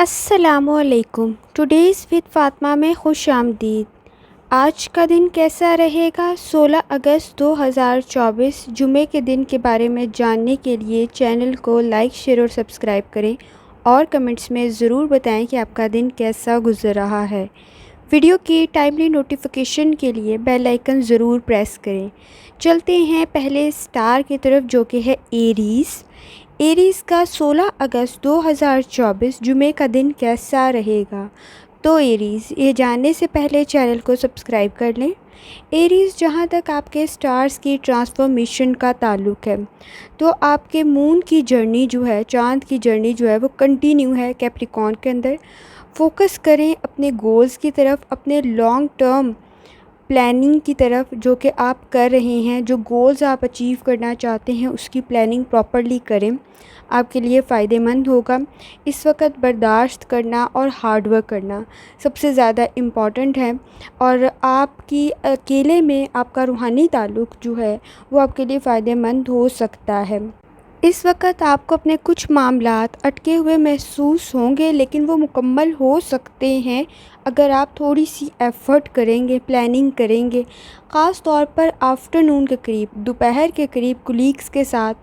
अस्सलामुअलैकुम। Today's with Fatima में खुश आमदीद। आज का दिन कैसा रहेगा? 16 अगस्त 2024 जुमे के दिन के बारे में जानने के लिए चैनल को लाइक, शेयर और सब्सक्राइब करें और कमेंट्स में ज़रूर बताएं कि आपका दिन कैसा गुज़र रहा है। वीडियो की टाइमली नोटिफिकेशन के लिए बेल आइकन ज़रूर प्रेस करें। चलते हैं पहले स्टार की तरफ, जो कि है एरीज़। एरीज़ का 16 अगस्त 2024 जुमे का दिन कैसा रहेगा? तो एरीज़, ये जानने से पहले चैनल को सब्सक्राइब कर लें। एरीज़, जहाँ तक आपके स्टार्स की ट्रांसफॉर्मेशन का ताल्लुक़ है, तो आपके मून की जर्नी जो है, चाँद की जर्नी जो है, वो कंटिन्यू है कैप्रिकॉर्न के अंदर। फोकस करें अपने गोल्स की तरफ, अपने लॉन्ग टर्म प्लानिंग की तरफ जो कि आप कर रहे हैं। जो गोल्स आप अचीव करना चाहते हैं उसकी प्लानिंग प्रॉपर्ली करें, आपके लिए फ़ायदेमंद होगा। इस वक्त बर्दाश्त करना और हार्ड वर्क करना सबसे ज़्यादा इम्पॉर्टेंट है, और आपकी अकेले में आपका रूहानी ताल्लुक़ जो है वो आपके लिए फ़ायदेमंद हो सकता है। इस वक्त आपको अपने कुछ मामलात अटके हुए महसूस होंगे, लेकिन वो मुकम्मल हो सकते हैं अगर आप थोड़ी सी एफ़र्ट करेंगे, प्लानिंग करेंगे। ख़ास तौर पर आफ्टरनून के करीब, दोपहर के करीब कुलीग्स के साथ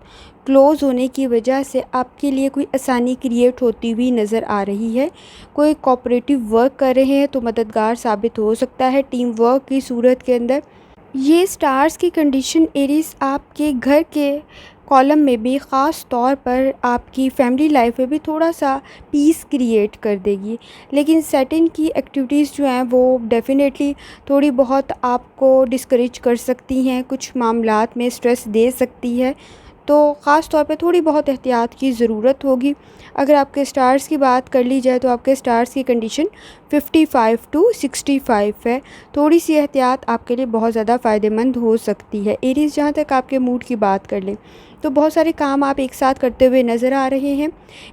क्लोज़ होने की वजह से आपके लिए कोई आसानी क्रिएट होती हुई नज़र आ रही है। कोई कोऑपरेटिव वर्क कर रहे हैं तो मददगार साबित हो सकता है टीम वर्क की सूरत के अंदर। ये स्टार्स की कंडीशन एरीज़ आपके घर के कॉलम में भी, ख़ास तौर पर आपकी फैमिली लाइफ में भी थोड़ा सा पीस क्रिएट कर देगी। लेकिन सेटिंग की एक्टिविटीज़ जो हैं वो डेफ़िनेटली थोड़ी बहुत आपको डिस्करेज कर सकती हैं, कुछ मामलात में स्ट्रेस दे सकती है, तो ख़ास तौर पे थोड़ी बहुत एहतियात की ज़रूरत होगी। अगर आपके स्टार्स की बात कर ली जाए तो आपके स्टार्स की कंडीशन 55 टू 65 है। थोड़ी सी एहतियात आपके लिए बहुत ज़्यादा फ़ायदेमंद हो सकती है। एरीज़, जहाँ तक आपके मूड की बात कर लें तो बहुत सारे काम आप एक साथ करते हुए नज़र आ रहे हैं।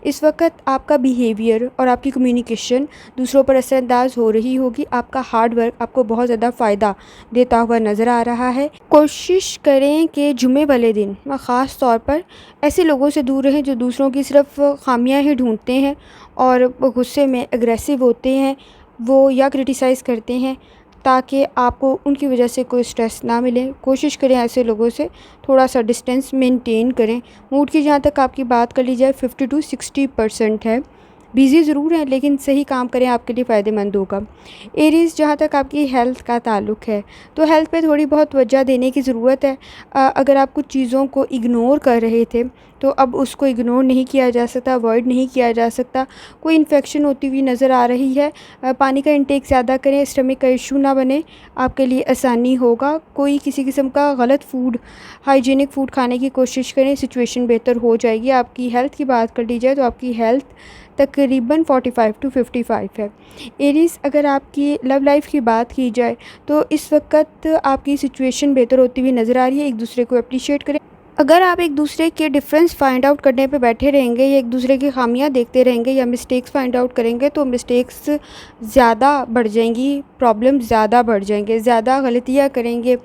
इस वक्त आपका बिहेवियर और आपकी कम्युनिकेशन दूसरों पर असरअंदाज हो रही होगी। आपका हार्ड वर्क आपको बहुत ज़्यादा फ़ायदा देता हुआ नज़र आ रहा है। कोशिश करें कि जुमे वाले दिन ख़ास तौर पर ऐसे लोगों से दूर रहें जो दूसरों की सिर्फ खामियां ही ढूंढते हैं और गुस्से में एग्रेसिव होते हैं वो, या क्रिटिसाइज़ करते हैं, ताकि आपको उनकी वजह से कोई स्ट्रेस ना मिले। कोशिश करें ऐसे लोगों से थोड़ा सा डिस्टेंस मेंटेन करें। मूड की जहाँ तक आपकी बात कर ली जाए 50 टू 60% है। बिज़ी ज़रूर हैं लेकिन सही काम करें, आपके लिए फ़ायदेमंद होगा। एरीज़, जहाँ तक आपकी हेल्थ का ताल्लुक़ है तो हेल्थ पे थोड़ी बहुत तवज्जो देने की ज़रूरत है। अगर आप कुछ चीज़ों को इग्नोर कर रहे थे तो अब उसको इग्नोर नहीं किया जा सकता, अवॉइड नहीं किया जा सकता। कोई इन्फेक्शन होती हुई नज़र आ रही है, पानी का इंटेक ज़्यादा करें, स्टमक का इशू ना बने, आपके लिए आसानी होगा। कोई किसी किस्म का गलत फूड, हाइजीनिक फ़ूड खाने की कोशिश करें, सिचुएशन बेहतर हो जाएगी। आपकी हेल्थ की बात कर ली जाए तो आपकी हेल्थ तकरीबन 45 टू 55 है। एरीज़, अगर आपकी लव लाइफ की बात की जाए तो इस वक्त आपकी सिचुएशन बेहतर होती हुई नज़र आ रही है। एक दूसरे को अप्रिशिएट करें। अगर आप एक दूसरे के डिफरेंस फाइंड आउट करने पे बैठे रहेंगे या एक दूसरे की खामियां देखते रहेंगे या मिस्टेक्स फाइंड आउट करेंगे तो मिस्टेक्स ज़्यादा बढ़ जाएंगी, प्रॉब्लम ज़्यादा बढ़ जाएंगे, ज़्यादा गलतियां करेंगे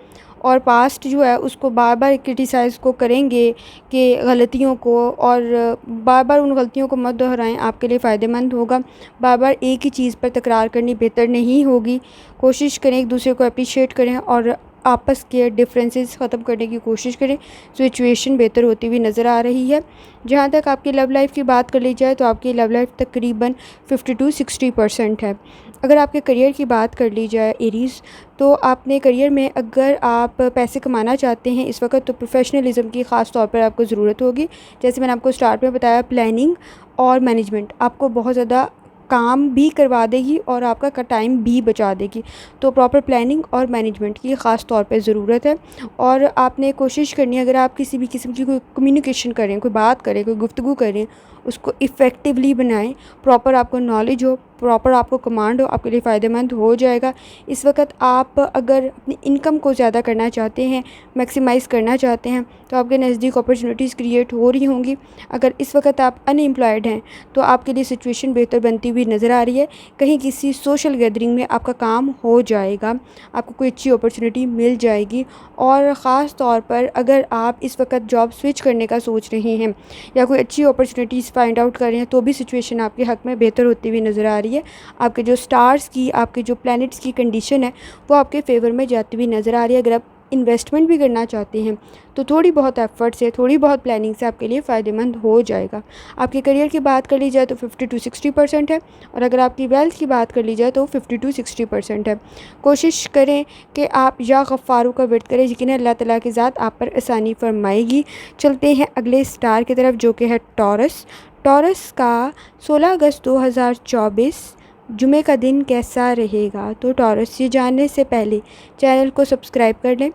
और पास्ट जो है उसको बार बार क्रिटिसाइज़ को करेंगे कि गलतियों को, और बार बार उन गलतियों को मत दोहराएं, आपके लिए फ़ायदेमंद होगा। बार बार एक ही चीज़ पर तकरार करनी बेहतर नहीं होगी। कोशिश करें एक दूसरे को अप्रिशिएट करें और आपस के डिफरेंसेस ख़त्म करने की कोशिश करें। सिचुएशन बेहतर होती हुई नज़र आ रही है। जहाँ तक आपकी लव लाइफ की बात कर ली जाए तो आपकी लव लाइफ तकरीबन 50 टू 60% है। अगर आपके करियर की बात कर ली जाए एरीज़, तो आपने करियर में अगर आप पैसे कमाना चाहते हैं इस वक्त तो प्रोफेशनलिज्म की ख़ास तौर पर आपको ज़रूरत होगी। जैसे मैंने आपको स्टार्ट में बताया, प्लानिंग और मैनेजमेंट आपको बहुत ज़्यादा काम भी करवा देगी और आपका टाइम भी बचा देगी। तो प्रॉपर प्लानिंग और मैनेजमेंट की ख़ास तौर पे ज़रूरत है। और आपने कोशिश करनी है, अगर आप किसी भी किस्म की कोई कम्युनिकेशन करें, कोई बात करें, कोई गुफ्तगू करें, उसको इफ़ेक्टिवली बनाएं। प्रॉपर आपको नॉलेज हो, प्रॉपर आपको कमांड हो, आपके लिए फ़ायदेमंद हो जाएगा। इस वक्त आप अगर अपनी इनकम को ज़्यादा करना चाहते हैं, मैक्सिमाइज़ करना चाहते हैं, तो आपके नज़दीक अपॉर्चुनिटीज़ क्रिएट हो रही होंगी। अगर इस वक्त आप अनएम्प्लॉयड हैं तो आपके लिए सिचुएशन बेहतर बनती हुई नज़र आ रही है। कहीं किसी सोशल गैदरिंग में आपका काम हो जाएगा, आपको कोई अच्छी अपॉर्चुनिटी मिल जाएगी। और ख़ास तौर पर अगर आप इस वक्त जॉब स्विच करने का सोच रहे हैं या कोई अच्छी अपॉर्चुनिटीज़ फाइंड आउट कर रहे हैं, तो भी सिचुएशन आपके हक़ में बेहतर होती हुई नज़र आ रही है। आपके जो स्टार्स की, आपके जो प्लैनेट्स की कंडीशन है वो आपके फेवर में जाती हुई नज़र आ रही है। अगर आप इन्वेस्टमेंट भी करना चाहते हैं तो थोड़ी बहुत एफ़र्ट से, थोड़ी बहुत प्लानिंग से आपके लिए फ़ायदेमंद हो जाएगा। आपके करियर की बात कर ली जाए तो 50 to 60% है, और अगर आपकी वेल्थ की बात कर ली जाए तो 50 to 60% है। कोशिश करें कि आप या गफ़्फ़ारों का विर्द करें, यकीनन अल्लाह ताला की ज़ात आप पर आसानी फरमाएगी। चलते हैं अगले स्टार की तरफ, जो कि है टॉरस। टॉरस का 16 अगस्त 2024 जुमे का दिन कैसा रहेगा? तो टॉरस, ये जानने से पहले चैनल को सब्सक्राइब कर लें।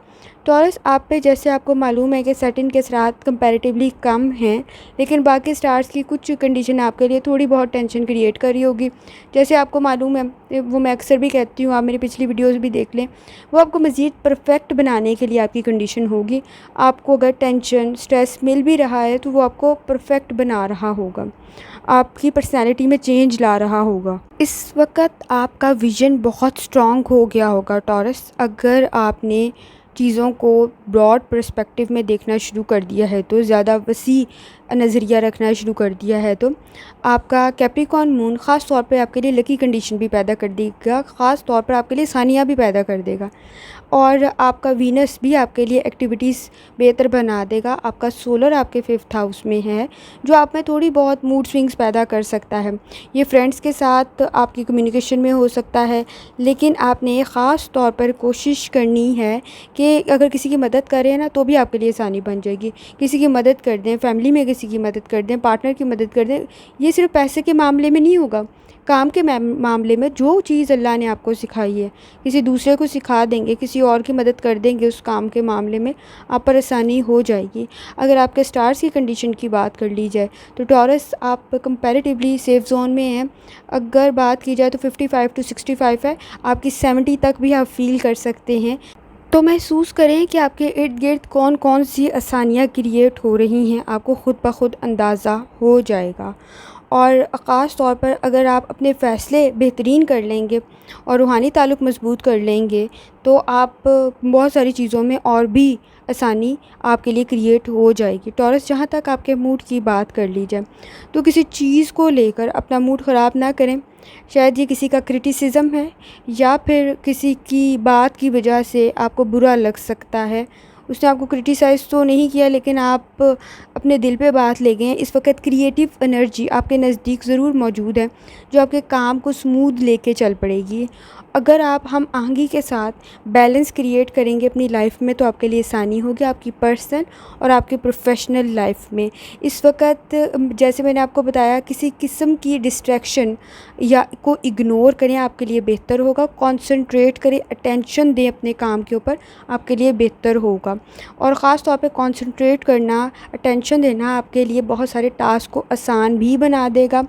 टॉरस आप पे, जैसे आपको मालूम है कि सैटर्न के असरात कंपैरेटिवली कम हैं, लेकिन बाकी स्टार्स की कुछ कंडीशन आपके लिए थोड़ी बहुत टेंशन क्रिएट कर रही होगी। जैसे आपको मालूम है, वो मैं अक्सर भी कहती हूँ, आप मेरी पिछली वीडियोस भी देख लें, वो आपको मज़ीद परफेक्ट बनाने के लिए आपकी कंडीशन होगी। आपको अगर टेंशन, स्ट्रेस मिल भी रहा है तो वो आपको परफेक्ट बना रहा होगा, आपकी पर्सनैलिटी में चेंज ला रहा होगा। इस वक्त आपका विज़न बहुत स्ट्रॉन्ग हो गया होगा टॉरस। अगर आपने चीज़ों को ब्रॉड पर्सपेक्टिव में देखना शुरू कर दिया है, तो ज़्यादा वसी नज़रिया रखना शुरू कर दिया है, तो आपका कैप्रिकॉर्न मून ख़ास तौर पे आपके लिए लकी कंडीशन भी पैदा कर देगा, ख़ास तौर पर आपके लिए सानिया भी पैदा कर देगा। और आपका वीनस भी आपके लिए एक्टिविटीज़ बेहतर बना देगा। आपका सोलर आपके 5th हाउस में है, जो आप में थोड़ी बहुत मूड स्विंग्स पैदा कर सकता है। ये फ्रेंड्स के साथ आपकी कम्युनिकेशन में हो सकता है, लेकिन आपने ख़ास तौर पर कोशिश करनी है कि अगर किसी की मदद करें ना, तो भी आपके लिए आसानी बन जाएगी। किसी की मदद कर दें, फैमिली में किसी की मदद कर दें, पार्टनर की मदद कर दें। ये सिर्फ पैसे के मामले में नहीं होगा, काम के मामले में जो चीज़ अल्लाह ने आपको सिखाई है, किसी दूसरे को सिखा देंगे, किसी और की मदद कर देंगे, उस काम के मामले में आप पर आसानी हो जाएगी। अगर आपके स्टार्स की कंडीशन की बात कर ली जाए तो टॉरस आप कंपैरेटिवली सेफ़ ज़ोन में हैं। अगर बात की जाए तो 55 to 65 है, आपकी 70 तक भी आप फ़ील कर सकते हैं। तो महसूस करें कि आपके इर्द गिर्द कौन कौन सी आसानियाँ क्रिएट हो रही हैं, आपको ख़ुद ब खुद अंदाज़ा हो जाएगा। और ख़ास तौर पर अगर आप अपने फ़ैसले बेहतरीन कर लेंगे और रूहानी ताल्लुक़ मज़बूत कर लेंगे, तो आप बहुत सारी चीज़ों में और भी आसानी आपके लिए क्रिएट हो जाएगी। टॉरस, जहाँ तक आपके मूड की बात कर ली जाए तो किसी चीज़ को लेकर अपना मूड ख़राब ना करें। शायद ये किसी का क्रिटिसिज़्म है, या फिर किसी की बात की वजह से आपको बुरा लग सकता है। उसने आपको क्रिटिसाइज़ तो नहीं किया, लेकिन आप अपने दिल पे बात ले गए हैं। इस वक्त क्रिएटिव एनर्जी आपके नज़दीक ज़रूर मौजूद है, जो आपके काम को स्मूथ लेके चल पड़ेगी। अगर आप हम आहंगी के साथ बैलेंस क्रिएट करेंगे अपनी लाइफ में, तो आपके लिए आसानी होगी आपकी पर्सनल और आपकी प्रोफेशनल लाइफ में। इस वक्त जैसे मैंने आपको बताया, किसी किस्म की डिस्ट्रैक्शन या को इग्नोर करें, आपके लिए बेहतर होगा। कंसंट्रेट करें, अटेंशन दें अपने काम के ऊपर, आपके लिए बेहतर होगा। और ख़ास तौर पे कंसंट्रेट करना, अटेंशन देना आपके लिए बहुत सारे टास्क को आसान भी बना देगा,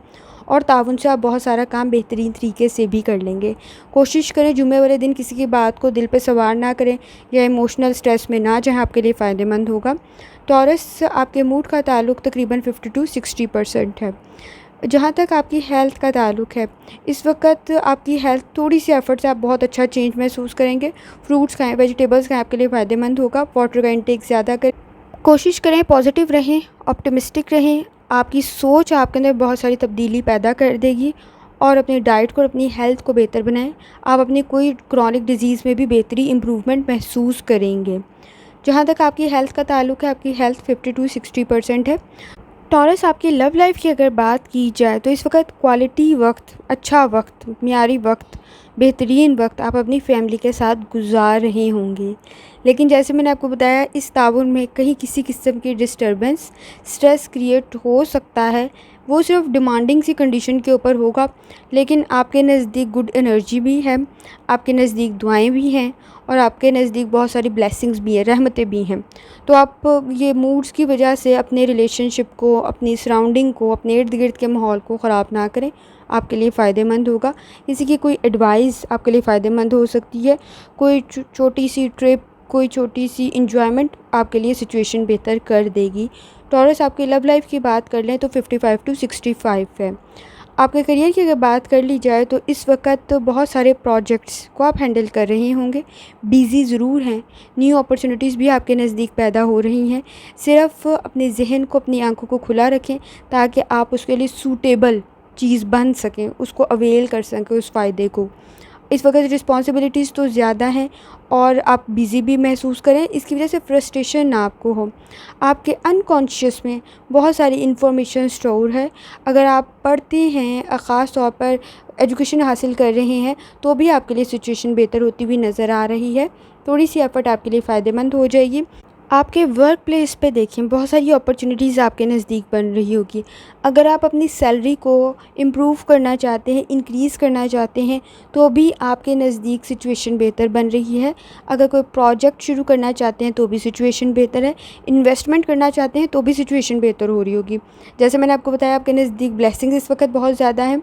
और ताउन से आप बहुत सारा काम बेहतरीन तरीके से भी कर लेंगे। कोशिश करें जुमे वाले दिन किसी की बात को दिल पे सवार ना करें या इमोशनल स्ट्रेस में ना जाएं, आपके लिए फ़ायदेमंद होगा। टॉरस, आपके मूड का ताल्लुक़ तकरीबन 50 to 60% है। जहाँ तक आपकी हेल्थ का ताल्लुक़ है, इस वक्त आपकी हेल्थ थोड़ी सी एफ़र्ट से आप बहुत अच्छा चेंज महसूस करेंगे। फ्रूट्स खाएँ, वेजिटेबल्स खाएँ, आपके लिए फ़ायदेमंद होगा। वाटर का इंटेक ज़्यादा करें। कोशिश करें पॉजिटिव रहें, ऑप्टिमिस्टिक रहें। आपकी सोच आपके अंदर बहुत सारी तब्दीली पैदा कर देगी। और अपनी डाइट को, अपनी हेल्थ को बेहतर बनाएं। आप अपनी कोई क्रॉनिक डिजीज़ में भी बेहतरी, इम्प्रूवमेंट महसूस करेंगे। जहाँ तक आपकी हेल्थ का ताल्लुक़ है, आपकी हेल्थ 50 to 60% है। टॉरस, आपकी लव लाइफ की अगर बात की जाए तो इस वक्त क्वालिटी वक्त, अच्छा वक्त, मियारी वक्त, बेहतरीन वक्त आप अपनी फैमिली के साथ गुजार रहे होंगे। लेकिन जैसे मैंने आपको बताया, इस ताउन में कहीं किसी किस्म की डिस्टर्बेंस, स्ट्रेस क्रिएट हो सकता है। वो सिर्फ डिमांडिंग सी कंडीशन के ऊपर होगा, लेकिन आपके नज़दीक गुड एनर्जी भी है, आपके नज़दीक दुआएं भी हैं और आपके नज़दीक बहुत सारी ब्लेसिंग्स भी हैं, रहमतें भी हैं। तो आप ये मूड्स की वजह से अपने रिलेशनशिप को, अपनी सराउंडिंग को, अपने इर्द गिर्द के माहौल को ख़राब ना करें, आपके लिए फ़ायदेमंद होगा। किसी की कोई एडवाइस आपके लिए फ़ायदेमंद हो सकती है, कोई छोटी सी ट्रिप, कोई छोटी सी इंजॉयमेंट आपके लिए सिचुएशन बेहतर कर देगी। टॉरस, आपकी लव लाइफ की बात कर लें तो 55 टू 65 है। आपके करियर की अगर बात कर ली जाए तो इस वक्त तो बहुत सारे प्रोजेक्ट्स को आप हैंडल कर रहे होंगे, बिज़ी ज़रूर हैं, न्यू अपॉर्चुनिटीज़ भी आपके नज़दीक पैदा हो रही हैं। सिर्फ अपने जहन को, अपनी आंखों को खुला रखें ताकि आप उसके लिए सूटेबल चीज़ बन सकें, उसको अवेल कर सकें उस फ़ायदे को। इस वक्त रिस्पॉन्सिबिलिटीज़ तो ज़्यादा हैं और आप बिज़ी भी महसूस करें, इसकी वजह से फ्रस्ट्रेशन ना आपको हो। आपके अनकॉन्शियस में बहुत सारी इन्फॉर्मेशन स्टोर है। अगर आप पढ़ते हैं, ख़ास तौर पर एजुकेशन हासिल कर रहे हैं, तो भी आपके लिए सिचुएशन बेहतर होती हुई नज़र आ रही है। थोड़ी सी एफ़र्ट आपके लिए फ़ायदेमंद हो जाएगी। आपके वर्क प्लेस पे देखें, बहुत सारी अपॉर्चुनिटीज़ आपके नज़दीक बन रही होगी। अगर आप अपनी सैलरी को इम्प्रूव करना चाहते हैं, इंक्रीज़ करना चाहते हैं, तो भी आपके नज़दीक सिचुएशन बेहतर बन रही है। अगर कोई प्रोजेक्ट शुरू करना चाहते हैं तो भी सिचुएशन बेहतर है। इन्वेस्टमेंट करना चाहते हैं तो भी सिचुएशन बेहतर हो रही होगी। जैसे मैंने आपको बताया, आपके नज़दीक ब्लेसिंग्स इस वक्त बहुत ज़्यादा हैं।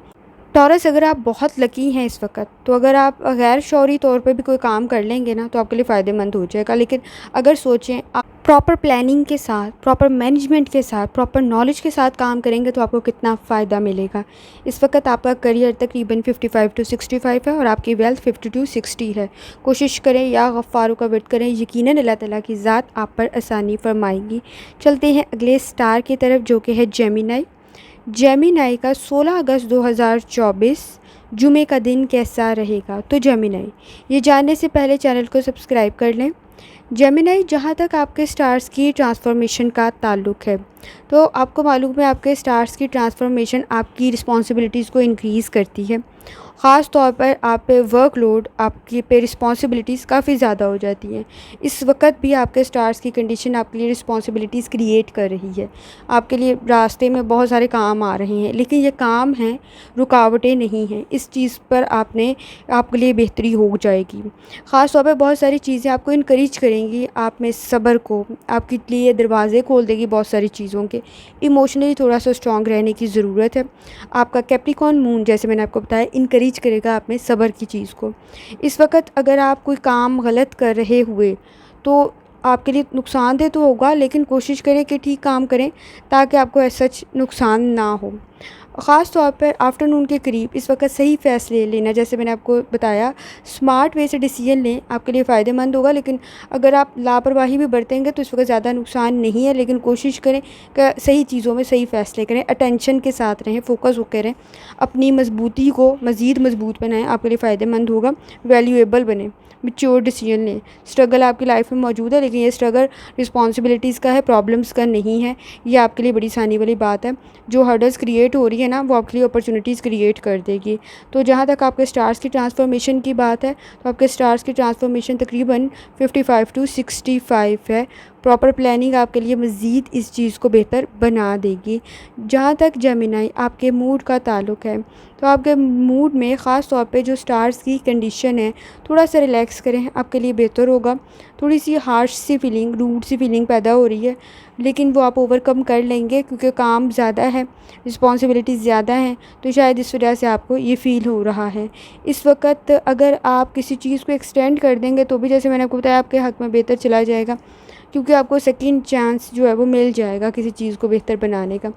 टॉरस, अगर आप बहुत लकी हैं इस वक्त, तो अगर आप गैर शौरी तौर पे भी कोई काम कर लेंगे ना, तो आपके लिए फ़ायदेमंद हो जाएगा। लेकिन अगर सोचें, आप प्रॉपर प्लानिंग के साथ, प्रॉपर मैनेजमेंट के साथ, प्रॉपर नॉलेज के साथ काम करेंगे तो आपको कितना फ़ायदा मिलेगा। इस वक्त आपका करियर तकरीबन 55 टू 65 है और आपकी वेल्थ 50 टू 60 है। कोशिश करें, या गफ़्फ़ारों का वर्द करें, यकीनन अल्लाह ताला की ज़ात आप पर आसानी फरमाएगी। चलते हैं अगले स्टार की तरफ, जो कि है जेमिनी। जेमिनी का 16 अगस्त 2024 जुमे का दिन कैसा रहेगा? तो जेमिनी, ये जानने से पहले चैनल को सब्सक्राइब कर लें। जेमिनी, जहाँ तक आपके स्टार्स की ट्रांसफॉर्मेशन का ताल्लुक़ है, तो आपको मालूम है आपके स्टार्स की ट्रांसफॉर्मेशन आपकी रिस्पॉन्सिबिलिटीज़ को इंक्रीज़ करती है। ख़ास तौर पर आप पे वर्कलोड, आपकी पे रिस्पॉन्सिबिलिटीज़ काफ़ी ज़्यादा हो जाती हैं। इस वक्त भी आपके स्टार्स की कंडीशन आपके लिए रिस्पॉन्सिबिलिटीज़ क्रिएट कर रही है। आपके लिए रास्ते में बहुत सारे काम आ रहे हैं, लेकिन ये काम हैं, रुकावटें नहीं हैं। इस चीज़ पर आपके लिए बेहतरी हो जाएगी। ख़ास तौर पर बहुत सारी चीज़ें आपको इनकरेज करेंगी, आप में सब्र को, आपके लिए दरवाज़े खोल देगी बहुत सारी चीज़ों के। इमोशनली थोड़ा सा स्ट्रॉन्ग रहने की ज़रूरत है। आपका कैप्रिकॉर्न मून, जैसे मैंने आपको बताया, इनकरेज करेगा आप में सब्र की चीज़ को। इस वक्त अगर आप कोई काम गलत कर रहे हुए, तो आपके लिए नुकसानदेह तो होगा, लेकिन कोशिश करें कि ठीक काम करें ताकि आपको ऐसा सच नुकसान ना हो। ख़ास तौर पर आफ्टरनून के करीब इस वक्त सही फ़ैसले लेना, जैसे मैंने आपको बताया, स्मार्ट वे से डिसीजन लें, आपके लिए फ़ायदेमंद होगा। लेकिन अगर आप लापरवाही भी बरतेंगे तो इस वक्त ज़्यादा नुकसान नहीं है, लेकिन कोशिश करें कि सही चीज़ों में सही फ़ैसले करें, अटेंशन के साथ रहें, फोकस होकर रहें, अपनी मजबूती को मज़ीद मजबूत बनाएं, आपके लिए फ़ायदेमंद होगा। वैल्यूएबल बने, मैच्योर डिसीजन लें। स्ट्रगल आपकी लाइफ में मौजूद है, लेकिन ये स्ट्रगल रिस्पॉन्सिबिलिटीज़ का है, प्रॉब्लम्स का नहीं है। ये आपके लिए बड़ी आसानी वाली बात है। जो हर्डल्स क्रिएट हो रही है ना, वो आपके लिए अपॉर्चुनिटीज़ क्रिएट कर देगी। तो जहाँ तक आपके स्टार्स की ट्रांसफॉर्मेशन की बात है, तो आपके स्टार्स की ट्रांसफॉर्मेशन तकरीबन 55 टू 65 है। प्रॉपर प्लानिंग आपके लिए मज़ीद इस चीज़ को बेहतर बना देगी। जहाँ तक जेमिनी आपके मूड का ताल्लुक़ है, तो आपके मूड में ख़ास तौर पे जो स्टार्स की कंडीशन है, थोड़ा सा रिलैक्स करें, आपके लिए बेहतर होगा। थोड़ी सी हार्श सी फीलिंग, रूड सी फीलिंग पैदा हो रही है, लेकिन वो आप ओवरकम कर लेंगे क्योंकि काम ज़्यादा है, रिस्पॉन्सिबिलिटीज़ ज़्यादा हैं, तो शायद इस वजह से आपको ये फ़ील हो रहा है। इस वक्त अगर आप किसी चीज़ को एक्सटेंड कर देंगे तो भी, जैसे मैंने आपको बताया, आपके हक़ में बेहतर चला जाएगा, क्योंकि आपको सेकंड चांस जो है वो मिल जाएगा किसी चीज़ को बेहतर बनाने का।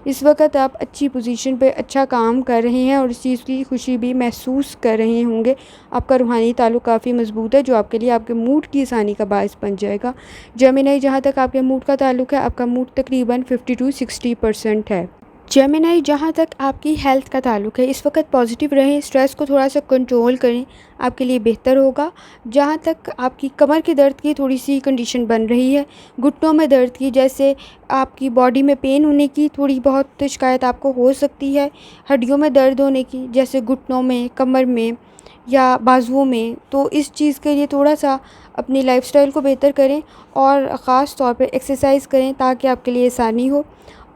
इस वक्त आप अच्छी पोजीशन पे अच्छा काम कर रहे हैं और इस चीज़ की खुशी भी महसूस कर रहे होंगे। आपका रूहानी ताल्लुक़ काफ़ी मज़बूत है, जो आपके लिए आपके मूड की आसानी का बायस बन जाएगा। जेमिनी, जहाँ तक आपके मूड का ताल्लुक़ है, आपका मूड तकरीबन 50 टू 60% है। जेमिनी, जहाँ तक आपकी हेल्थ का ताल्लुक़ है, इस वक्त पॉजिटिव रहें, स्ट्रेस को थोड़ा सा कंट्रोल करें, आपके लिए बेहतर होगा। जहाँ तक आपकी कमर के दर्द की थोड़ी सी कंडीशन बन रही है, घुटनों में दर्द की, जैसे आपकी बॉडी में पेन होने की थोड़ी बहुत शिकायत आपको हो सकती है, हड्डियों में दर्द होने की, जैसे घुटनों में, कमर में या बाजुओं में, तो इस चीज़ के लिए थोड़ा सा अपनी लाइफस्टाइल को बेहतर करें और ख़ास तौर पर एक्सरसाइज करें ताकि आपके लिए आसानी हो।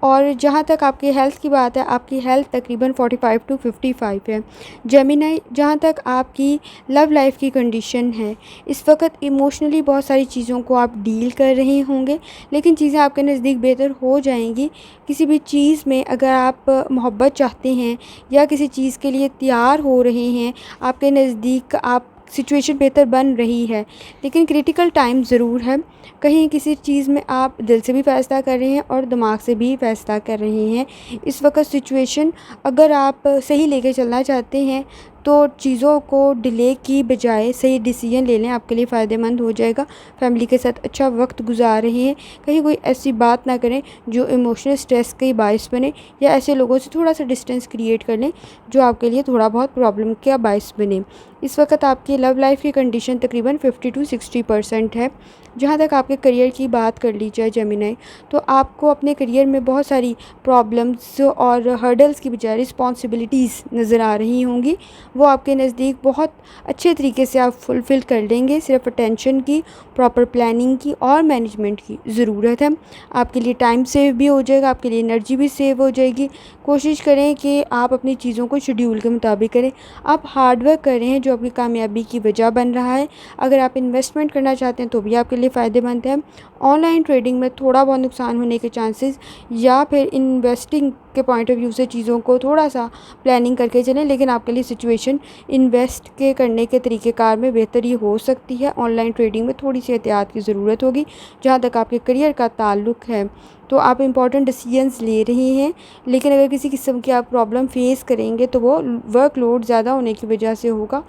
और जहाँ तक आपकी हेल्थ की बात है, आपकी हेल्थ तकरीबन 45 टू 55 है। जेमिनी, जहाँ तक आपकी लव लाइफ की कंडीशन है, इस वक्त इमोशनली बहुत सारी चीज़ों को आप डील कर रहे होंगे, लेकिन चीज़ें आपके नज़दीक बेहतर हो जाएंगी। किसी भी चीज़ में अगर आप मोहब्बत चाहते हैं या किसी चीज़ के लिए तैयार हो रहे हैं, आपके नज़दीक आप सिचुएशन बेहतर बन रही है, लेकिन क्रिटिकल टाइम ज़रूर है। कहीं किसी चीज़ में आप दिल से भी फ़ैसला कर रहे हैं और दिमाग से भी फ़ैसला कर रहे हैं। इस वक्त सिचुएशन अगर आप सही लेके चलना चाहते हैं तो चीज़ों को डिले की बजाय सही डिसीजन ले लें, आपके लिए फ़ायदेमंद हो जाएगा। फैमिली के साथ अच्छा वक्त गुजार रहे हैं, कहीं कोई ऐसी बात ना करें जो इमोशनल स्ट्रेस का बायस बने, या ऐसे लोगों से थोड़ा सा डिस्टेंस क्रिएट कर लें जो आपके लिए थोड़ा बहुत प्रॉब्लम का बायस बने। इस वक्त आपकी लव लाइफ की कंडीशन तकरीबन 50 टू 60% है। जहाँ तक आपके करियर की बात कर ली जाए जेमिनी, तो आपको अपने करियर में बहुत सारी प्रॉब्लम्स और हर्डल्स की बजाय रिस्पॉन्सिबिलिटीज़ नज़र आ रही होंगी। वो आपके नज़दीक बहुत अच्छे तरीके से आप फुलफ़िल कर लेंगे। सिर्फ अटेंशन की, प्रॉपर प्लानिंग की और मैनेजमेंट की ज़रूरत है। आपके लिए टाइम सेव भी हो जाएगा, आपके लिए एनर्जी भी सेव हो जाएगी। कोशिश करें कि आप अपनी चीज़ों को शेड्यूल के मुताबिक करें। आप हार्ड वर्क कर रहे हैं जो आपकी कामयाबी की वजह बन रहा है। अगर आप इन्वेस्टमेंट करना चाहते हैं तो भी आपके लिए फ़ायदेमंद है। ऑनलाइन ट्रेडिंग में थोड़ा बहुत नुकसान होने के चांसेस, या फिर इन्वेस्टिंग के पॉइंट ऑफ व्यू से चीज़ों को थोड़ा सा प्लानिंग करके चलें, लेकिन आपके लिए सिचुएशन इन्वेस्ट के करने के तरीक़ेकार में बेहतरी हो सकती है। ऑनलाइन ट्रेडिंग में थोड़ी सी एहतियात की ज़रूरत होगी। जहाँ तक आपके करियर का ताल्लुक़ है, तो आप इम्पॉर्टेंट डिसीजंस ले रहे हैं, लेकिन अगर किसी किस्म की आप प्रॉब्लम फेस करेंगे तो वो वर्कलोड ज़्यादा होने की वजह से होगा।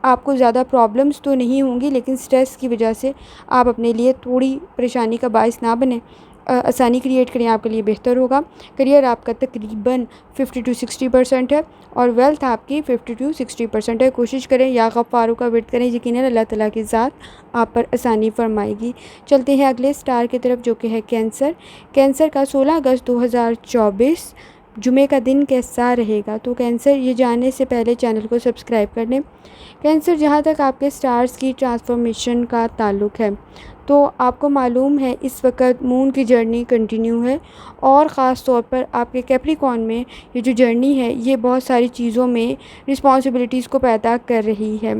आपको ज़्यादा प्रॉब्लम्स तो नहीं होंगी, लेकिन स्ट्रेस की वजह से आप अपने लिए थोड़ी परेशानी का बायस ना बने, आसानी क्रिएट करें, आपके लिए बेहतर होगा। करियर आपका तकरीबन 50 टू 60% है और वेल्थ आपकी 50 टू 60% है। कोशिश करें या गफ़्फ़ार का विर्द करें, यकीनन अल्लाह ताला की ज़ात आप पर आसानी फरमाएगी। चलते हैं अगले स्टार की तरफ, जो कि है कैंसर। कैंसर का 16 अगस्त 2024 जुमे का दिन कैसा रहेगा? तो कैंसर, ये जानने से पहले चैनल को सब्सक्राइब कर लें। कैंसर, जहाँ तक आपके स्टार्स की ट्रांसफॉर्मेशन का ताल्लुक़ है, तो आपको मालूम है इस वक्त मून की जर्नी कंटिन्यू है, और ख़ास तौर पर आपके कैप्रिकॉर्न में ये जो जर्नी है ये बहुत सारी चीज़ों में रिस्पॉन्सिबिलिटीज़ को पैदा कर रही है।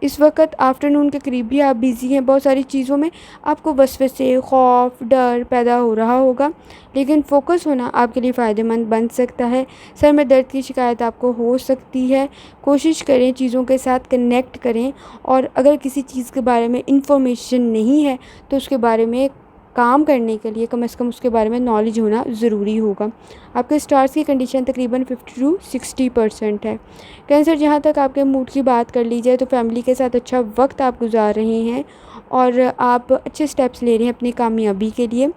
इस वक्त आफ्टरनून के करीब भी आप बिज़ी हैं, बहुत सारी चीज़ों में आपको वसवसे, खौफ, डर पैदा हो रहा होगा, लेकिन फ़ोकस होना आपके लिए फ़ायदेमंद बन सकता है। सर में दर्द की शिकायत आपको हो सकती है। कोशिश करें चीज़ों के साथ कनेक्ट करें, और अगर किसी चीज़ के बारे में इंफॉर्मेशन नहीं है तो उसके बारे में काम करने के लिए कम से कम उसके बारे में नॉलेज होना ज़रूरी होगा। आपके स्टार्स की कंडीशन तकरीबन 50 टू 60% है। कैंसर, जहाँ तक आपके मूड की बात कर ली जाए, तो फैमिली के साथ अच्छा वक्त आप गुजार रहे हैं और आप अच्छे स्टेप्स ले रहे हैं अपनी कामयाबी के लिए।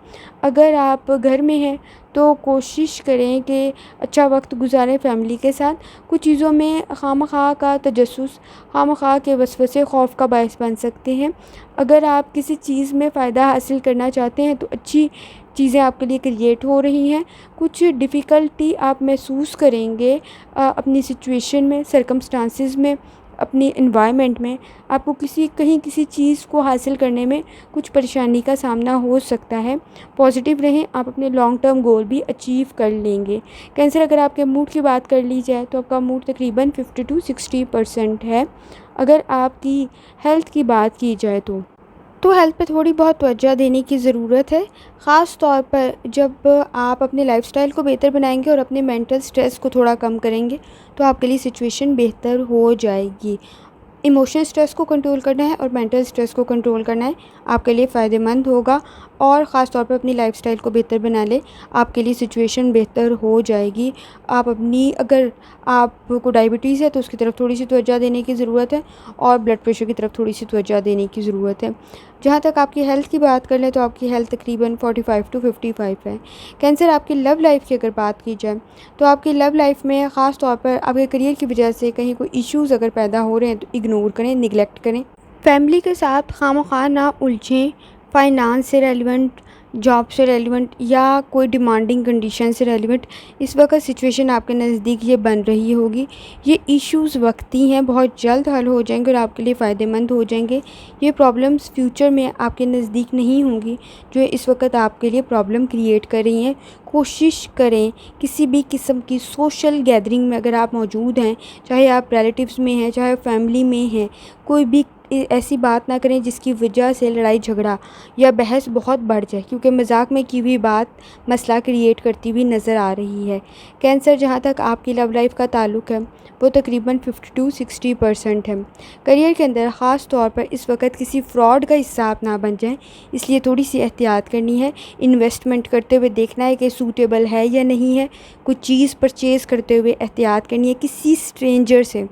अगर आप घर में हैं तो कोशिश करें कि अच्छा वक्त गुजारें फैमिली के साथ। कुछ चीज़ों में खामखा का तजस्सुस, खामखा के वसवसे खौफ का बायस बन सकते हैं। अगर आप किसी चीज़ में फ़ायदा हासिल करना चाहते हैं तो अच्छी चीज़ें आपके लिए क्रिएट हो रही हैं। कुछ डिफ़िकल्टी आप महसूस करेंगे अपनी सिचुएशन में, सर्कमस्टांसिस में, अपनी एनवायरनमेंट में। आपको कहीं किसी चीज़ को हासिल करने में कुछ परेशानी का सामना हो सकता है। पॉजिटिव रहें, आप अपने लॉन्ग टर्म गोल भी अचीव कर लेंगे। कैंसर, अगर आपके मूड की बात कर ली जाए तो आपका मूड तकरीबन 50 टू 60% है। अगर आपकी हेल्थ की बात की जाए तो हेल्थ पे थोड़ी बहुत तवज्जो देने की ज़रूरत है, ख़ास तौर पर जब आप अपने लाइफ़स्टाइल को बेहतर बनाएंगे और अपने मेंटल स्ट्रेस को थोड़ा कम करेंगे तो आपके लिए सिचुएशन बेहतर हो जाएगी। इमोशनल स्ट्रेस को कंट्रोल करना है और मेंटल स्ट्रेस को कंट्रोल करना है, आपके लिए फ़ायदेमंद होगा। और ख़ास तौर पर अपनी लाइफ़स्टाइल को बेहतर बना ले, आपके लिए सिचुएशन बेहतर हो जाएगी। आप अपनी, अगर आपको डायबिटीज़ है तो उसकी तरफ थोड़ी सी तवज्जो देने की ज़रूरत है, और ब्लड प्रेशर की तरफ थोड़ी सी तवज्जो देने की ज़रूरत है। जहाँ तक आपकी हेल्थ की बात कर लें तो आपकी हेल्थ तकरीबन 45 टू 55 है। कैंसर, आपकी लव लाइफ़ की अगर बात की जाए तो आपकी लव लाइफ़ में ख़ास तौर पर आपके करियर की वजह से कहीं कोई इश्यूज़ अगर पैदा हो रहे हैं तो इग्नोर करें, निगलेक्ट करें। फैमिली के साथ खामखा ना उलझें। फाइनेंस से रेलिवेंट जॉब से रेलिवेंट या कोई डिमांडिंग कंडीशन से रेलिवेंट इस वक्त सिचुएशन आपके नज़दीक ये बन रही होगी। ये इश्यूज़ वक्ती हैं, बहुत जल्द हल हो जाएंगे और आपके लिए फ़ायदेमंद हो जाएंगे। ये प्रॉब्लम्स फ्यूचर में आपके नज़दीक नहीं होंगी जो इस वक्त आपके लिए प्रॉब्लम क्रिएट कर रही हैं। कोशिश करें किसी भी किस्म की सोशल गैदरिंग में अगर आप मौजूद हैं, चाहे आप रिलेटिव्स में हैं, चाहे फैमिली में हैं, कोई भी ऐसी बात ना करें जिसकी वजह से लड़ाई झगड़ा या बहस बहुत बढ़ जाए, क्योंकि मजाक में की हुई बात मसला क्रिएट करती हुई नज़र आ रही है। कैंसर, जहाँ तक आपकी लव लाइफ का ताल्लुक़ है वो तकरीबन 50-60% है। करियर के अंदर ख़ास तौर पर इस वक्त किसी फ्रॉड का हिस्सा आप ना बन जाएं, इसलिए थोड़ी सी एहतियात करनी है। इन्वेस्टमेंट करते हुए देखना है कि सूटेबल है या नहीं है। कुछ चीज़ परचेज़ करते हुए एहतियात करनी है। किसी स्ट्रेंजर से,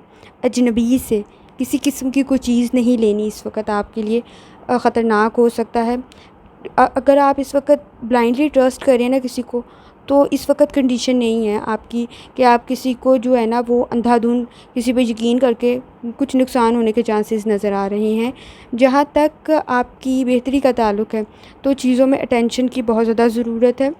अजनबी से किसी किस्म की कोई चीज़ नहीं लेनी, इस वक्त आपके लिए ख़तरनाक हो सकता है। अगर आप इस वक्त ब्लाइंडली ट्रस्ट करें ना किसी को, तो इस वक्त कंडीशन नहीं है आपकी कि आप किसी को जो है ना वो अंधाधुंध किसी पे यकीन करके कुछ नुकसान होने के चांसेस नज़र आ रहे हैं। जहाँ तक आपकी बेहतरी का ताल्लुक़ है तो चीज़ों में अटेंशन की बहुत ज़्यादा ज़रूरत है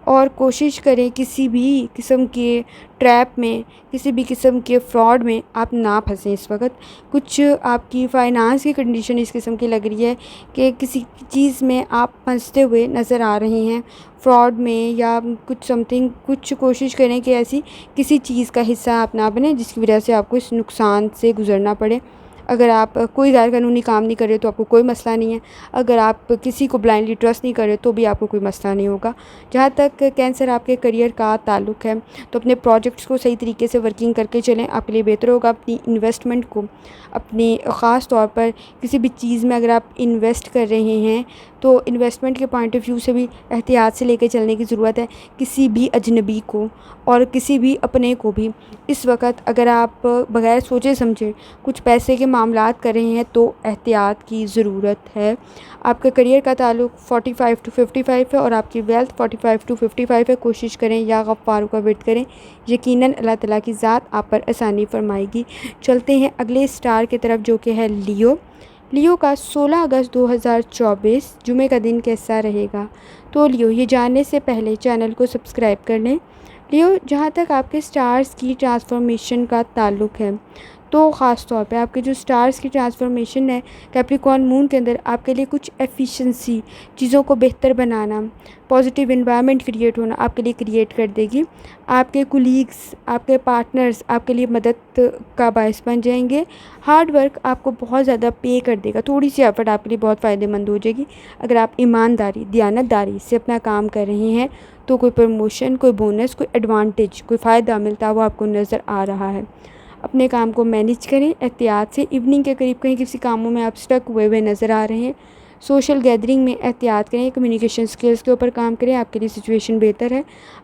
और कोशिश करें किसी भी किस्म के ट्रैप में, किसी भी किस्म के फ्रॉड में आप ना फंसें। इस वक्त कुछ आपकी फ़ाइनेंस की कंडीशन इस किस्म की लग रही है कि किसी चीज़ में आप फंसते हुए नज़र आ रहे हैं, फ्रॉड में या कुछ समथिंग। कुछ कोशिश करें कि ऐसी किसी चीज़ का हिस्सा आप ना बने जिसकी वजह से आपको इस नुकसान से गुज़रना पड़े। अगर आप कोई गैर कानूनी काम नहीं कर रहे तो आपको कोई मसला नहीं है। अगर आप किसी को ब्लाइंडली ट्रस्ट नहीं कर रहे तो भी आपको कोई मसला नहीं होगा। जहाँ तक कैंसर आपके करियर का ताल्लुक़ है तो अपने प्रोजेक्ट्स को सही तरीके से वर्किंग करके चलें, आपके लिए बेहतर होगा। अपनी इन्वेस्टमेंट को, अपनी ख़ास तौर पर किसी भी चीज़ में अगर आप इन्वेस्ट कर रहे हैं तो इन्वेस्टमेंट के पॉइंट ऑफ व्यू से भी एहतियात से लेकर चलने की ज़रूरत है। किसी भी अजनबी को और किसी भी अपने को भी इस वक्त अगर आप बग़ैर सोचे समझे कुछ पैसे के मामलात कर रहे हैं तो एहतियात की ज़रूरत है। आपके करियर का ताल्लुक़ 45 to 55 है और आपकी वेल्थ 45 to 55 है। कोशिश करें या गफ़्फ़ार का विर्द करें, यकीनन अल्लाह ताला की ज़ात आप पर आसानी फरमाएगी। चलते हैं अगले स्टार की तरफ जो कि है लियो। लियो का 16 अगस्त 2024 जुमे का दिन कैसा रहेगा? तो लियो, ये जानने से पहले चैनल को सब्सक्राइब कर लें। लियो, जहाँ तक आपके स्टार्स की ट्रांसफॉर्मेशन का ताल्लुक़ है तो ख़ास तौर पे आपके जो स्टार्स की ट्रांसफॉर्मेशन है कैप्रिकॉर्न मून के अंदर आपके लिए कुछ एफिशिएंसी, चीज़ों को बेहतर बनाना, पॉजिटिव एनवायरनमेंट क्रिएट होना आपके लिए क्रिएट कर देगी। आपके कुलीग्स, आपके पार्टनर्स आपके लिए मदद का बायस बन जाएंगे। हार्ड वर्क आपको बहुत ज़्यादा पे कर देगा। थोड़ी सी एफर्ट आपके लिए बहुत फ़ायदेमंद हो जाएगी। अगर आप ईमानदारी, दयानतदारी से अपना काम कर रहे हैं तो कोई प्रमोशन, कोई बोनस, कोई एडवांटेज, कोई फ़ायदा मिलता हुआ आपको नज़र आ रहा है। अपने काम को मैनेज करें एहतियात से। इवनिंग के करीब कहीं किसी कामों में आप स्टक हुए नज़र आ रहे हैं, सोशल गैदरिंग में एहतियात करें। कम्युनिकेशन स्किल्स के ऊपर काम करें, आपके लिए सिचुएशन बेहतर है।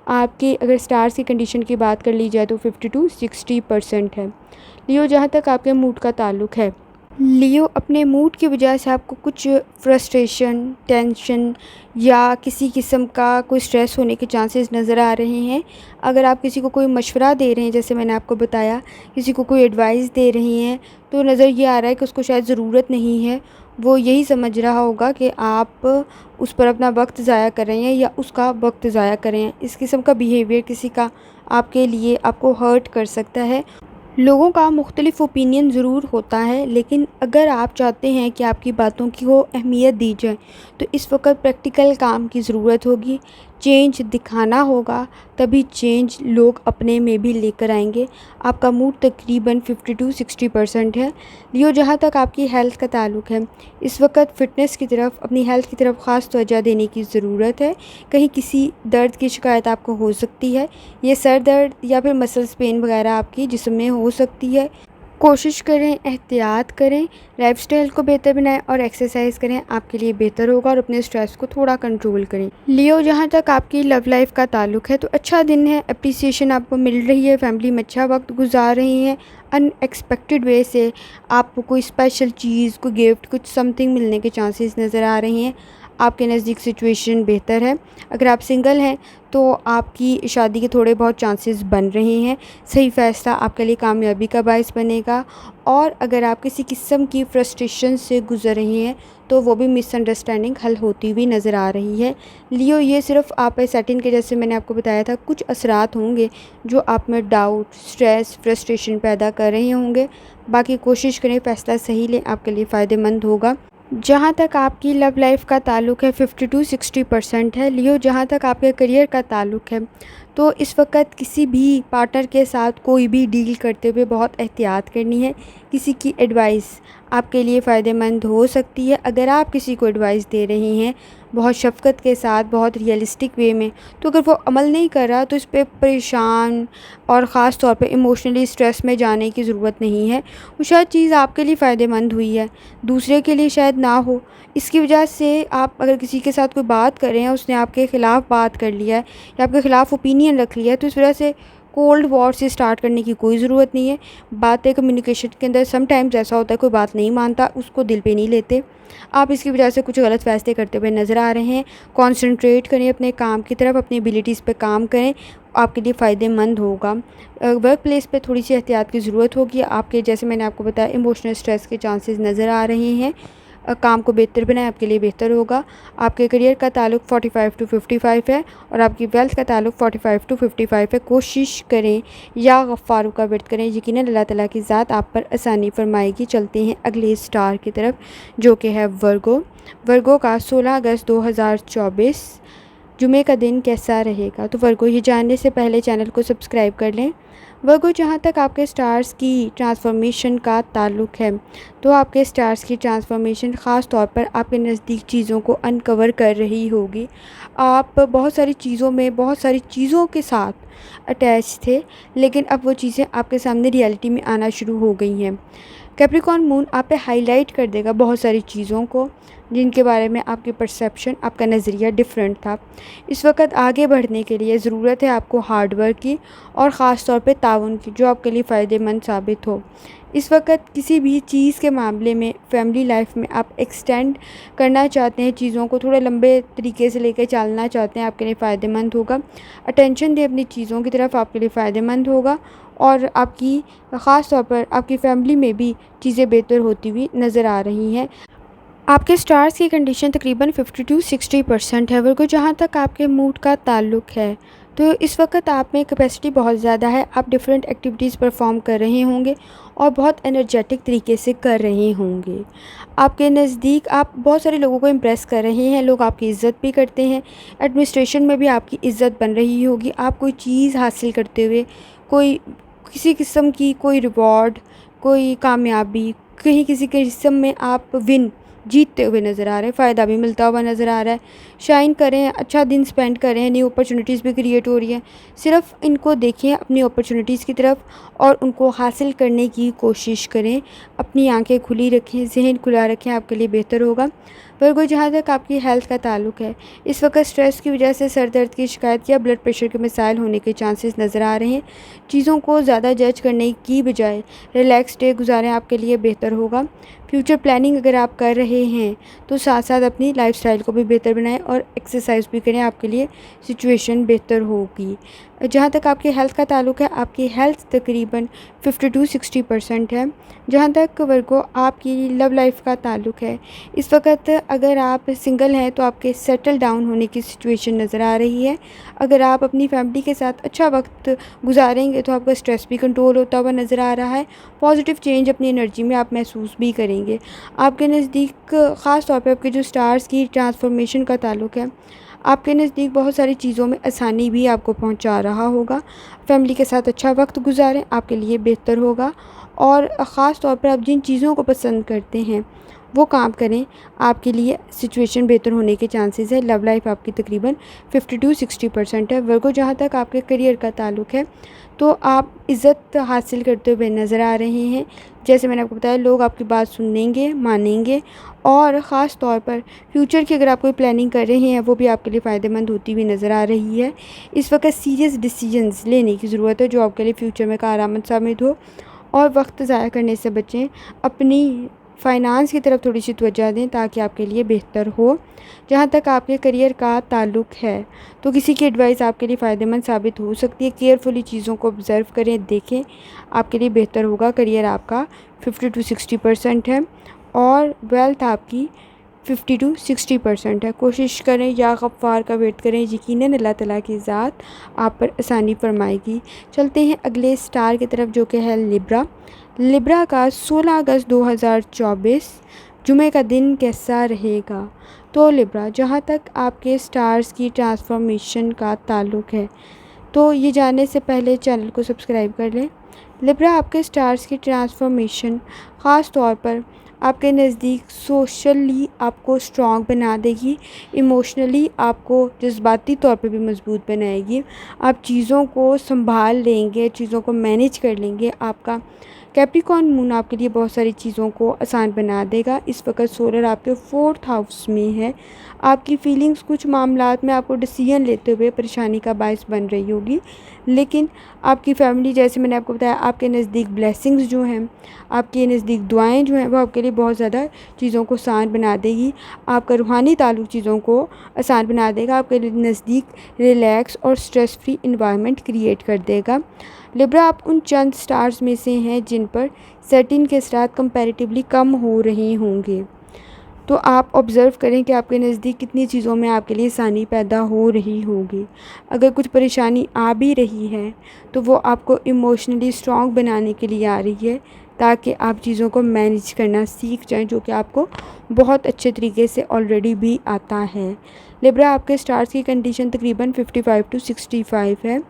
आपकी अगर स्टार्स की कंडीशन की बात कर ली जाए तो 50-60% है। लियो, जहाँ तक आपके मूड का ताल्लुक़ है, लियो अपने मूड की वजह से आपको कुछ फ्रस्ट्रेशन, टेंशन या किसी किस्म का कोई स्ट्रेस होने के चांसेस नज़र आ रहे हैं। अगर आप किसी को कोई मशवरा दे रहे हैं, जैसे मैंने आपको बताया, किसी को कोई एडवाइस दे रहे हैं तो नज़र ये आ रहा है कि उसको शायद ज़रूरत नहीं है। वो यही समझ रहा होगा कि आप उस पर अपना वक्त ज़ाया कर रहे हैं या उसका वक्त ज़ाया कर रहे हैं। इस किस्म का बिहेवियर किसी का आपके लिए आपको हर्ट कर सकता है। लोगों का मुख्तलिफ़ ओपिनियन ज़रूर होता है, लेकिन अगर आप चाहते हैं कि आपकी बातों की को अहमियत दी जाए तो इस वक्त प्रैक्टिकल काम की ज़रूरत होगी। चेंज दिखाना होगा, तभी चेंज लोग अपने में भी लेकर आएंगे। आपका मूड तकरीबन 50-60% है। लियो, जहाँ तक आपकी हेल्थ का ताल्लुक़ है, इस वक्त फ़िटनेस की तरफ, अपनी हेल्थ की तरफ ख़ास तवज्जो देने की ज़रूरत है। कहीं किसी दर्द की शिकायत आपको हो सकती है, ये सर दर्द या फिर मसल्स पेन वगैरह आपकी जिस्म में हो सकती है। कोशिश करें, एहतियात करें, लाइफस्टाइल को बेहतर बनाएं और एक्सरसाइज करें, आपके लिए बेहतर होगा। और अपने स्ट्रेस को थोड़ा कंट्रोल करें। लियो, जहाँ तक आपकी लव लाइफ का ताल्लुक़ है तो अच्छा दिन है। अप्रिसिएशन आपको मिल रही है, फैमिली में अच्छा वक्त गुजार रहे हैं। अनएक्सपेक्टेड वे से आपको कोई स्पेशल चीज़, कोई गिफ्ट, कुछ समथिंग मिलने के चांसेस नज़र आ रहे हैं। आपके नज़दीक सिचुएशन बेहतर है। अगर आप सिंगल हैं तो आपकी शादी के थोड़े बहुत चांसेस बन रहे हैं। सही फ़ैसला आपके लिए कामयाबी का बायस बनेगा। और अगर आप किसी किस्म की फ्रस्ट्रेशन से गुज़र रहे हैं तो वो भी मिसअंडरस्टैंडिंग हल होती हुई नज़र आ रही है। लियो, ये सिर्फ़ आप पे सैटर्न के, जैसे मैंने आपको बताया था, कुछ असरात होंगे जो आप में डाउट, स्ट्रेस, फ्रस्ट्रेशन पैदा कर रहे होंगे। बाकी कोशिश करें फ़ैसला सही लें, आपके लिए फ़ायदेमंद होगा। जहाँ तक आपकी लव लाइफ़ का ताल्लुक़ है 50 टू 60% है। लियो, जहाँ तक आपके करियर का ताल्लुक़ है तो इस वक्त किसी भी पार्टनर के साथ कोई भी डील करते हुए बहुत एहतियात करनी है। किसी की एडवाइस आपके लिए फ़ायदेमंद हो सकती है। अगर आप किसी को एडवाइस दे रही हैं बहुत शफ़क़त के साथ, बहुत रियलिस्टिक वे में, तो अगर वो अमल नहीं कर रहा तो इस पे परेशान और ख़ास तौर पे इमोशनली स्ट्रेस में जाने की ज़रूरत नहीं है। वो शायद चीज़ आपके लिए फ़ायदेमंद हुई है, दूसरे के लिए शायद ना हो। इसकी वजह से आप अगर किसी के साथ कोई बात कर रहे हैं, उसने आपके ख़िलाफ़ बात कर लिया है या आपके ख़िलाफ़ ओपिनियन रख लिया है, तो इस वजह से कोल्ड वॉर से स्टार्ट करने की कोई ज़रूरत नहीं है। बातें कम्युनिकेशन के अंदर समटाइम्स ऐसा होता है, कोई बात नहीं मानता, उसको दिल पे नहीं लेते। आप इसकी वजह से कुछ गलत फ़ैसले करते हुए नज़र आ रहे हैं। कॉन्संट्रेट करें अपने काम की तरफ, अपनी एबिलिटीज़ पे काम करें, आपके लिए फ़ायदेमंद होगा। वर्क प्लेस पे थोड़ी सी एहतियात की ज़रूरत होगी। आपके, जैसे मैंने आपको बताया, इमोशनल स्ट्रेस के चांसेस नज़र आ रहे हैं। काम को बेहतर बनाएं, आपके लिए बेहतर होगा। आपके करियर का ताल्लुक़ 45 टू 55 है और आपकी वेल्थ का ताल्लुक़ 45 टू 55 है। कोशिश करें या गफ़्फ़ार का वर्त करें, यकीनन अल्लाह ताला की ज़ात आप पर आसानी फरमाएगी। चलते हैं अगले स्टार की तरफ, जो कि है वर्गो। वर्गो का 16 अगस्त 2024 जुमे का दिन कैसा रहेगा? तो वर्गो, ये जानने से पहले चैनल को सब्सक्राइब कर लें। वर्गो, जहाँ तक आपके स्टार्स की ट्रांसफॉर्मेशन का ताल्लुक़ है तो आपके स्टार्स की ट्रांसफॉर्मेशन ख़ास तौर पर आपके नज़दीक चीज़ों को अनकवर कर रही होगी। आप बहुत सारी चीज़ों में, बहुत सारी चीज़ों के साथ अटैच थे, लेकिन अब वो चीज़ें आपके सामने रियलिटी में आना शुरू हो गई हैं। कैप्रिकॉर्न मून आप पे हाईलाइट कर देगा बहुत सारी चीज़ों को जिनके बारे में आपकी परसेप्शन, आपका नज़रिया डिफरेंट था। इस वक्त आगे बढ़ने के लिए ज़रूरत है आपको हार्ड वर्क की और ख़ास तौर पे ताउन की, जो आपके लिए फ़ायदेमंद साबित हो। इस वक्त किसी भी चीज़ के मामले में, फैमिली लाइफ में आप एक्सटेंड करना चाहते हैं, चीज़ों को थोड़े लंबे तरीके से लेकर चलना चाहते हैं, आपके लिए फ़ायदेमंद होगा। अटेंशन दें अपनी चीज़ों की तरफ, आपके लिए फ़ायदेमंद होगा। और आपकी ख़ास तौर पर आपकी फ़ैमिली में भी चीज़ें बेहतर होती हुई नज़र आ रही हैं। आपके स्टार्स की कंडीशन तकरीबन 50 टू 60% है। वर्गो, जहाँ तक आपके मूड का ताल्लुक़ है तो इस वक्त आप में कैपेसिटी बहुत ज़्यादा है। आप डिफरेंट एक्टिविटीज़ परफॉर्म कर रहे होंगे और बहुत एनर्जेटिक तरीके से कर रहे होंगे। आपके नज़दीक आप बहुत सारे लोगों को इम्प्रेस कर रहे हैं, लोग आपकी इज़्ज़त भी करते हैं। एडमिनिस्ट्रेशन में भी आपकी इज़्ज़त बन रही होगी। आप कोई चीज़ हासिल करते हुए, कोई किसी किस्म की कोई रिवॉर्ड, कोई कामयाबी, कहीं किसी किस्म में आप विन जीतते हुए नज़र आ रहे हैं, फ़ायदा भी मिलता हुआ नज़र आ रहा है। शाइन करें, अच्छा दिन स्पेंड करें, न्यू अपॉर्चुनिटीज़ भी क्रिएट हो रही हैं। सिर्फ इनको देखें अपनी अपॉर्चुनिटीज़ की तरफ और उनको हासिल करने की कोशिश करें। अपनी आंखें खुली रखें, जहन खुला रखें, आपके लिए बेहतर होगा। वर्गो, जहाँ तक आपकी हेल्थ का ताल्लुक़ है, इस वक्त स्ट्रेस की वजह से सर दर्द की शिकायत या ब्लड प्रेशर के मसाइल होने के चांसेस नज़र आ रहे हैं। चीज़ों को ज़्यादा जज करने की बजाय रिलैक्स डे गुजारें, आपके लिए बेहतर होगा। फ्यूचर प्लानिंग अगर आप कर रहे हैं तो साथ साथ अपनी लाइफस्टाइल को भी बेहतर बनाएं और एक्सरसाइज भी करें, आपके लिए सिचुएशन बेहतर होगी। जहाँ तक आपकी हेल्थ का ताल्लुक़ है, आपकी हेल्थ तकरीबन 50 टू 60% है। जहाँ तक वर्गो आपकी लव लाइफ का ताल्लुक़ है, इस वक्त अगर आप सिंगल हैं तो आपके सेटल डाउन होने की सिचुएशन नज़र आ रही है। अगर आप अपनी फैमिली के साथ अच्छा वक्त गुजारेंगे तो आपका स्ट्रेस भी कंट्रोल होता हुआ नज़र आ रहा है। पॉजिटिव चेंज अपनी एनर्जी में आप महसूस भी करेंगे। आपके नज़दीक ख़ास तौर पे आपके जो स्टार्स की ट्रांसफॉर्मेशन का ताल्लुक़ है, आपके नज़दीक बहुत सारी चीज़ों में आसानी भी आपको पहुंचा रहा होगा। फैमिली के साथ अच्छा वक्त गुजारें, आपके लिए बेहतर होगा। और ख़ास तौर पर आप जिन चीज़ों को पसंद करते हैं वो काम करें, आपके लिए सिचुएशन बेहतर होने के चांसेस है। लव लाइफ आपकी तकरीबन 50 टू 60% है। वर्गो, जहाँ तक आपके करियर का ताल्लुक़ है तो आप इज़्ज़त हासिल करते हुए नज़र आ रहे हैं। जैसे मैंने आपको बताया, लोग आपकी बात सुनेंगे, मानेंगे। और ख़ास तौर पर फ्यूचर की अगर आप कोई प्लानिंग कर रहे हैं वो भी आपके लिए फ़ायदेमंद होती हुई नज़र आ रही है। इस वक्त सीरियस डिसीजंस लेने की ज़रूरत है जो आपके लिए फ़्यूचर में कारआमद साबित हो। और वक्त ज़ाया करने से बचें, अपनी फ़ाइनेंस की तरफ थोड़ी सी तवज्जो दें ताकि आपके लिए बेहतर हो। जहाँ तक आपके करियर का ताल्लुक़ है तो किसी की एडवाइस आपके लिए फ़ायदेमंद साबित हो सकती है। केयरफुली चीज़ों को ऑब्ज़र्व करें, देखें, आपके लिए बेहतर होगा। करियर आपका 50 to 60% है और वेल्थ आपकी 50 to 60% है। कोशिश करें या गफ़्फ़ार का वेट करें, यकीनन अल्लाह ताला की ज़ात आप पर आसानी फरमाएगी। चलते हैं अगले स्टार की तरफ जो कि है लिब्रा। लिब्रा का 16 अगस्त 2024 जुमे का दिन कैसा रहेगा? तो लिब्रा, जहाँ तक आपके स्टार्स की ट्रांसफॉर्मेशन का ताल्लुक़ है तो ये जानने से पहले चैनल को सब्सक्राइब कर लें। लिब्रा, आपके स्टार्स की ट्रांसफॉर्मेशन ख़ास तौर पर आपके नज़दीक सोशली आपको स्ट्रॉन्ग बना देगी, इमोशनली आपको जज्बाती तौर पे भी मज़बूत बनाएगी। आप चीज़ों को संभाल लेंगे, चीज़ों को मैनेज कर लेंगे। आपका कैप्रिकॉर्न मून आपके लिए बहुत सारी चीज़ों को आसान बना देगा। इस वक्त सोलर आपके 4th हाउस में है। आपकी फ़ीलिंग्स कुछ मामलात में आपको डिसीजन लेते हुए परेशानी का बायस बन रही होगी, लेकिन आपकी फ़ैमिली, जैसे मैंने आपको बताया, आपके नज़दीक ब्लेसिंग्स जो हैं, आपके नज़दीक दुआएं जो हैं, वो आपके लिए बहुत ज़्यादा चीज़ों को आसान बना देगी। आपका रूहानी ताल्लुक़ चीज़ों को आसान बना देगा। आपके नज़दीक रिलैक्स और स्ट्रेस फ्री इन्वायरमेंट क्रिएट कर देगा। लिब्रा, आप उन चंद स्टार्स में से हैं जिन पर सेटिन के असरात कंपैरेटिवली कम हो रहे होंगे। तो आप ऑब्ज़र्व करें कि आपके नज़दीक कितनी चीज़ों में आपके लिए आसानी पैदा हो रही होगी। अगर कुछ परेशानी आ भी रही है तो वो आपको इमोशनली स्ट्रॉन्ग बनाने के लिए आ रही है ताकि आप चीज़ों को मैनेज करना सीख जाएं, जो कि आपको बहुत अच्छे तरीके से ऑलरेडी भी आता है। लिब्रा, आपके स्टार्स की कंडीशन तकरीबन 55 to 65 है।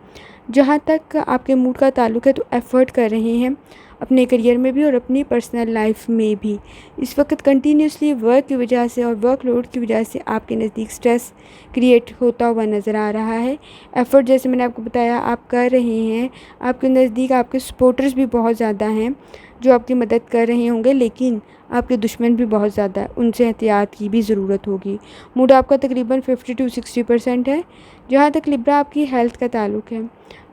जहाँ तक आपके मूड का ताल्लुक़ है तो एफ़र्ट कर रहे हैं अपने करियर में भी और अपनी पर्सनल लाइफ में भी। इस वक्त कंटिन्यूसली वर्क की वजह से और वर्कलोड की वजह से आपके नज़दीक स्ट्रेस क्रिएट होता हुआ नज़र आ रहा है। एफ़र्ट, जैसे मैंने आपको बताया, आप कर रहे हैं। आपके नज़दीक आपके सपोर्टर्स भी बहुत ज़्यादा हैं जो आपकी मदद कर रहे होंगे, लेकिन आपके दुश्मन भी बहुत ज़्यादा है, उनसे एहतियात की भी ज़रूरत होगी। मूड आपका तकरीबन 50 to 60% है। जहाँ तक लिब्रा आपकी हेल्थ का ताल्लुक़ है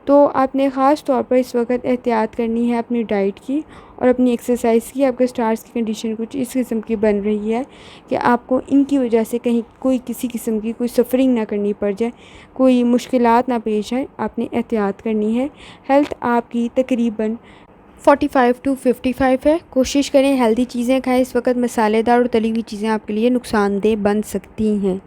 तो आपने ख़ास तौर पर इस वक्त एहतियात करनी है अपनी डाइट की और अपनी एक्सरसाइज की। आपके स्टार्स की कंडीशन कुछ इस किस्म की बन रही है कि आपको इनकी वजह से कहीं कोई किसी किस्म की कोई सफ़रिंग ना करनी पड़ जाए, कोई मुश्किलात ना पेश आए। आपने एहतियात करनी है। हेल्थ आपकी तकरीबन 45 to 55 है। कोशिश करें हेल्दी चीज़ें खाएं। इस वक्त मसालेदार और तली हुई चीज़ें आपके लिए नुकसानदेह बन सकती हैं।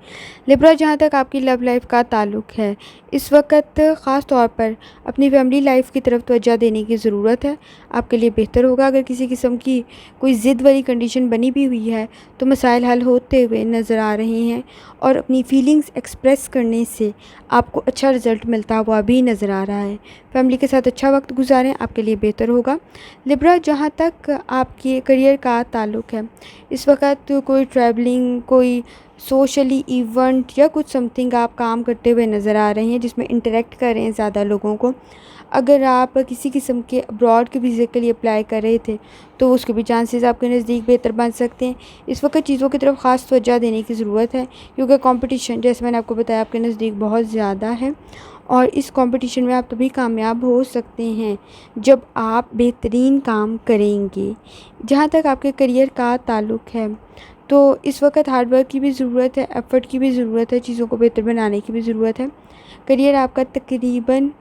लिब्रा, जहाँ तक आपकी लव लाइफ का ताल्लुक़ है, इस वक्त ख़ास तौर पर अपनी फैमिली लाइफ की तरफ तवज्जो देने की ज़रूरत है। आपके लिए बेहतर होगा। अगर किसी किस्म की कोई ज़िद वाली कंडीशन बनी भी हुई है तो मसाइल हल होते हुए नज़र आ रहे हैं और अपनी फ़ीलिंग्स एक्सप्रेस करने से आपको अच्छा रिज़ल्ट मिलता हुआ भी नज़र आ रहा है। फैमिली के साथ अच्छा वक्त गुजारें, आपके लिए बेहतर होगा। लिब्रा, जहाँ तक आपके करियर का ताल्लुक़ है, इस वक्त कोई ट्रैवलिंग, कोई सोशली इवेंट या कुछ समथिंग आप काम करते हुए नज़र आ रहे हैं जिसमें इंटरेक्ट कर रहे हैं ज़्यादा लोगों को। अगर आप किसी किस्म के अब्रॉड के वीज़े के लिए अप्लाई कर रहे थे तो उसके भी चांसेस आपके नज़दीक बेहतर बन सकते हैं। इस वक्त चीज़ों की तरफ ख़ास तवज्जो देने की ज़रूरत है क्योंकि कंपटीशन, जैसे मैंने आपको बताया, आपके नज़दीक बहुत ज़्यादा है और इस कंपटीशन में आप तभी कामयाब हो सकते हैं जब आप बेहतरीन काम करेंगे। जहाँ तक आपके करियर का ताल्लुक़ है तो इस वक्त हार्ड वर्क की भी ज़रूरत है, एफ़र्ट की भी ज़रूरत है, चीज़ों को बेहतर बनाने की भी ज़रूरत है। करियर आपका तकरीबन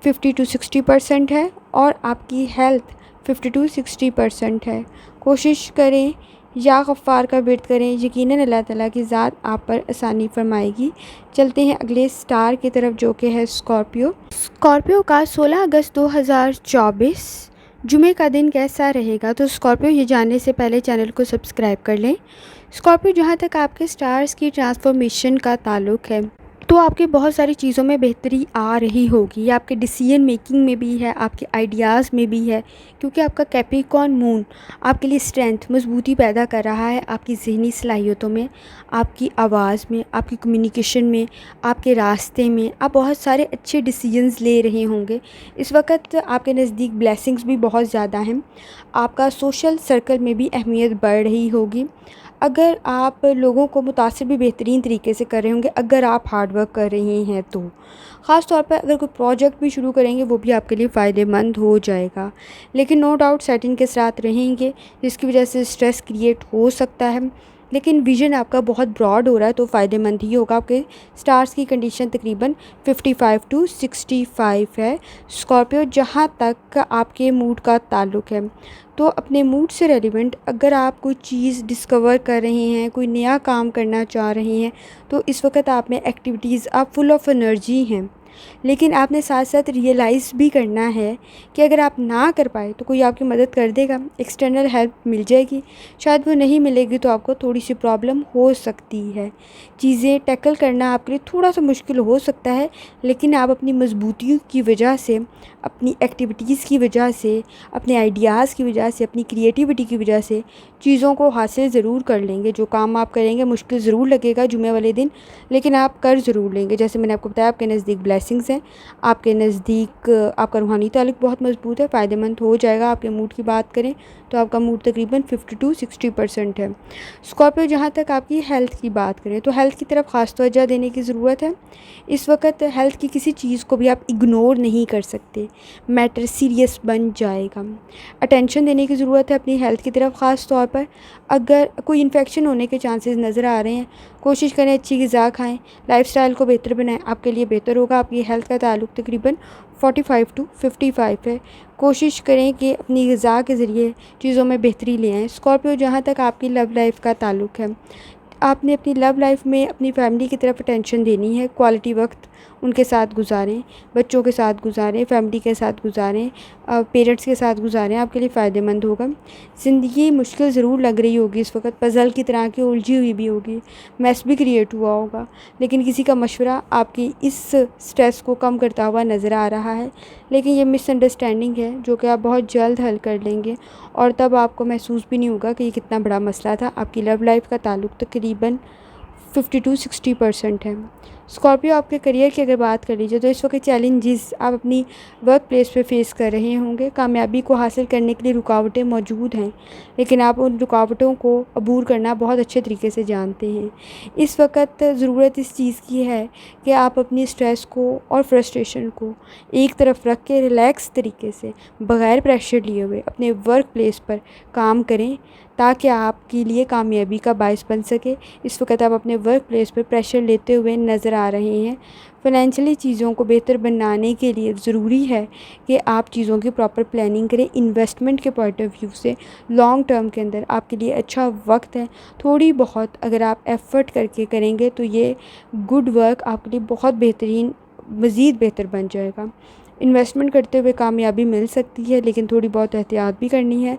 50 to 60% है और आपकी हेल्थ 50 to 60% है। कोशिश करें या गफ़्फ़ार का वेट करें, यकीनन अल्लाह ताला की ज़ात आप पर आसानी फरमाएगी। चलते हैं अगले स्टार की तरफ जो कि है स्कॉर्पियो। स्कॉर्पियो का 16 अगस्त 2024 जुमे का दिन कैसा रहेगा? तो स्कॉर्पियो, ये जानने से पहले चैनल को सब्सक्राइब कर लें। स्कॉर्पियो, जहाँ तक आपके स्टार्स की ट्रांसफॉर्मेशन का ताल्लुक़ है तो आपकी बहुत सारी चीज़ों में बेहतरी आ रही होगी। ये आपके डिसीजन मेकिंग में भी है, आपके आइडियाज़ में भी है, क्योंकि आपका कैप्रिकॉर्न मून आपके लिए स्ट्रेंथ, मजबूती पैदा कर रहा है आपकी ज़हनी सलाहियतों में, आपकी आवाज़ में, आपकी कम्युनिकेशन में, आपके रास्ते में। आप बहुत सारे अच्छे डिसीजंस ले रहे होंगे। इस वक्त आपके नज़दीक ब्लेसिंग्स भी बहुत ज़्यादा हैं। आपका सोशल सर्कल में भी अहमियत बढ़ रही होगी। अगर आप लोगों को मुतासिर भी बेहतरीन तरीके से कर रहे होंगे, अगर आप हार्ड वर्क कर रहे हैं तो। ख़ास तौर पर अगर कोई प्रोजेक्ट भी शुरू करेंगे वो भी आपके लिए फ़ायदेमंद हो जाएगा। लेकिन नो डाउट सेटिंग के साथ रहेंगे, जिसकी वजह से स्ट्रेस क्रिएट हो सकता है। लेकिन विज़न आपका बहुत ब्रॉड हो रहा है तो फ़ायदेमंद ही होगा। आपके स्टार्स की कंडीशन तकरीबन 55 टू 65 है। स्कॉर्पियो, जहाँ तक आपके मूड का ताल्लुक़ है, तो अपने मूड से रेलिवेंट अगर आप कोई चीज़ डिस्कवर कर रहे हैं, कोई नया काम करना चाह रहे हैं, तो इस वक्त आप में एक्टिविटीज़, आप फुल ऑफ एनर्जी हैं। लेकिन आपने साथ साथ रियलाइज़ भी करना है कि अगर आप ना कर पाए तो कोई आपकी मदद कर देगा, एक्सटर्नल हेल्प मिल जाएगी। शायद वो नहीं मिलेगी तो आपको थोड़ी सी प्रॉब्लम हो सकती है। चीज़ें टैकल करना आपके लिए थोड़ा सा मुश्किल हो सकता है, लेकिन आप अपनी मजबूतियों की वजह से, अपनी एक्टिविटीज़ की वजह से, अपने आइडियाज़ की वजह से, अपनी क्रिएटिविटी की वजह से चीज़ों को हासिल ज़रूर कर लेंगे। जो काम आप करेंगे मुश्किल ज़रूर लगेगा जुमे वाले दिन, लेकिन आप कर ज़रूर लेंगे। जैसे मैंने आपको बताया, आपके नज़दीक ब्लेसिंग्स हैं, आपके नज़दीक आपका रूहानी ताल्लुक़ बहुत मजबूत है, फ़ायदेमंद हो जाएगा। आपके मूड की बात करें तो आपका मूड तकरीबन 50 टू 60% है। स्कॉर्पियो, जहाँ तक आपकी हेल्थ की बात करें तो हेल्थ की तरफ ख़ास तवज्जो देने की ज़रूरत है। इस वक्त हेल्थ की किसी चीज़ को भी आप इग्नोर नहीं कर सकते, मैटर सीरियस बन जाएगा। अटेंशन देने की ज़रूरत है अपनी हेल्थ की तरफ। ख़ास तौर पर अगर कोई इन्फेक्शन होने के चांसेस नज़र आ रहे हैं, कोशिश करें अच्छी ग़िज़ा खाएँ, लाइफ़स्टाइल को बेहतर बनाएं, आपके लिए बेहतर होगा। आपकी हेल्थ का ताल्लुक़ तकरीबन 45 टू 55 है। कोशिश करें कि अपनी ग़िज़ा के ज़रिए चीज़ों में बेहतरी ले आएँ। स्कॉर्पियो, जहाँ तक आपकी लव लाइफ़ का ताल्लुक़ है, आपने अपनी लव लाइफ़ में अपनी फैमिली की तरफ अटेंशन देनी है। क्वालिटी वक्त उनके साथ गुजारें, बच्चों के साथ गुजारें, फैमिली के साथ गुजारें, पेरेंट्स के साथ गुजारें, आपके लिए फ़ायदेमंद होगा। ज़िंदगी मुश्किल ज़रूर लग रही होगी इस वक्त, पज़ल की तरह की उलझी हुई भी होगी, मैस भी क्रिएट हुआ होगा, लेकिन किसी का मशवरा आपकी इस स्ट्रेस को कम करता हुआ नज़र आ रहा है। लेकिन ये मिसअंडरस्टैंडिंग है जो कि आप बहुत जल्द हल कर लेंगे, और तब आपको महसूस भी नहीं होगा कि ये कितना बड़ा मसला था। आपकी लव लाइफ़ का ताल्लुक़ तकरीबन 50 टू 60% है। स्कॉर्पियो, आपके करियर की अगर बात कर लीजिए तो इस वक्त चैलेंजेस आप अपनी वर्क प्लेस पे फेस कर रहे होंगे। कामयाबी को हासिल करने के लिए रुकावटें मौजूद हैं, लेकिन आप उन रुकावटों को अबूर करना बहुत अच्छे तरीके से जानते हैं। इस वक्त ज़रूरत इस चीज़ की है कि आप अपनी स्ट्रेस को और फ्रस्ट्रेशन को एक तरफ रख के रिलैक्स तरीके से, बग़ैर प्रेशर लिए हुए अपने वर्क प्लेस पर काम करें, ताकि आपके लिए कामयाबी का बायस बन सके। इस वक्त आप अपने वर्क प्लेस पर प्रेशर लेते हुए नज़र आ रहे हैं। फ़ाइनेंशियली चीज़ों को बेहतर बनाने के लिए ज़रूरी है कि आप चीज़ों की प्रॉपर प्लानिंग करें। इन्वेस्टमेंट के पॉइंट ऑफ व्यू से लॉन्ग टर्म के अंदर आपके लिए अच्छा वक्त है। थोड़ी बहुत अगर आप एफ़र्ट करके करेंगे तो ये गुड वर्क आपके लिए बहुत बेहतरीन, मज़ीद बेहतर बन जाएगा। इन्वेस्टमेंट करते हुए कामयाबी मिल सकती है, लेकिन थोड़ी बहुत एहतियात भी करनी है।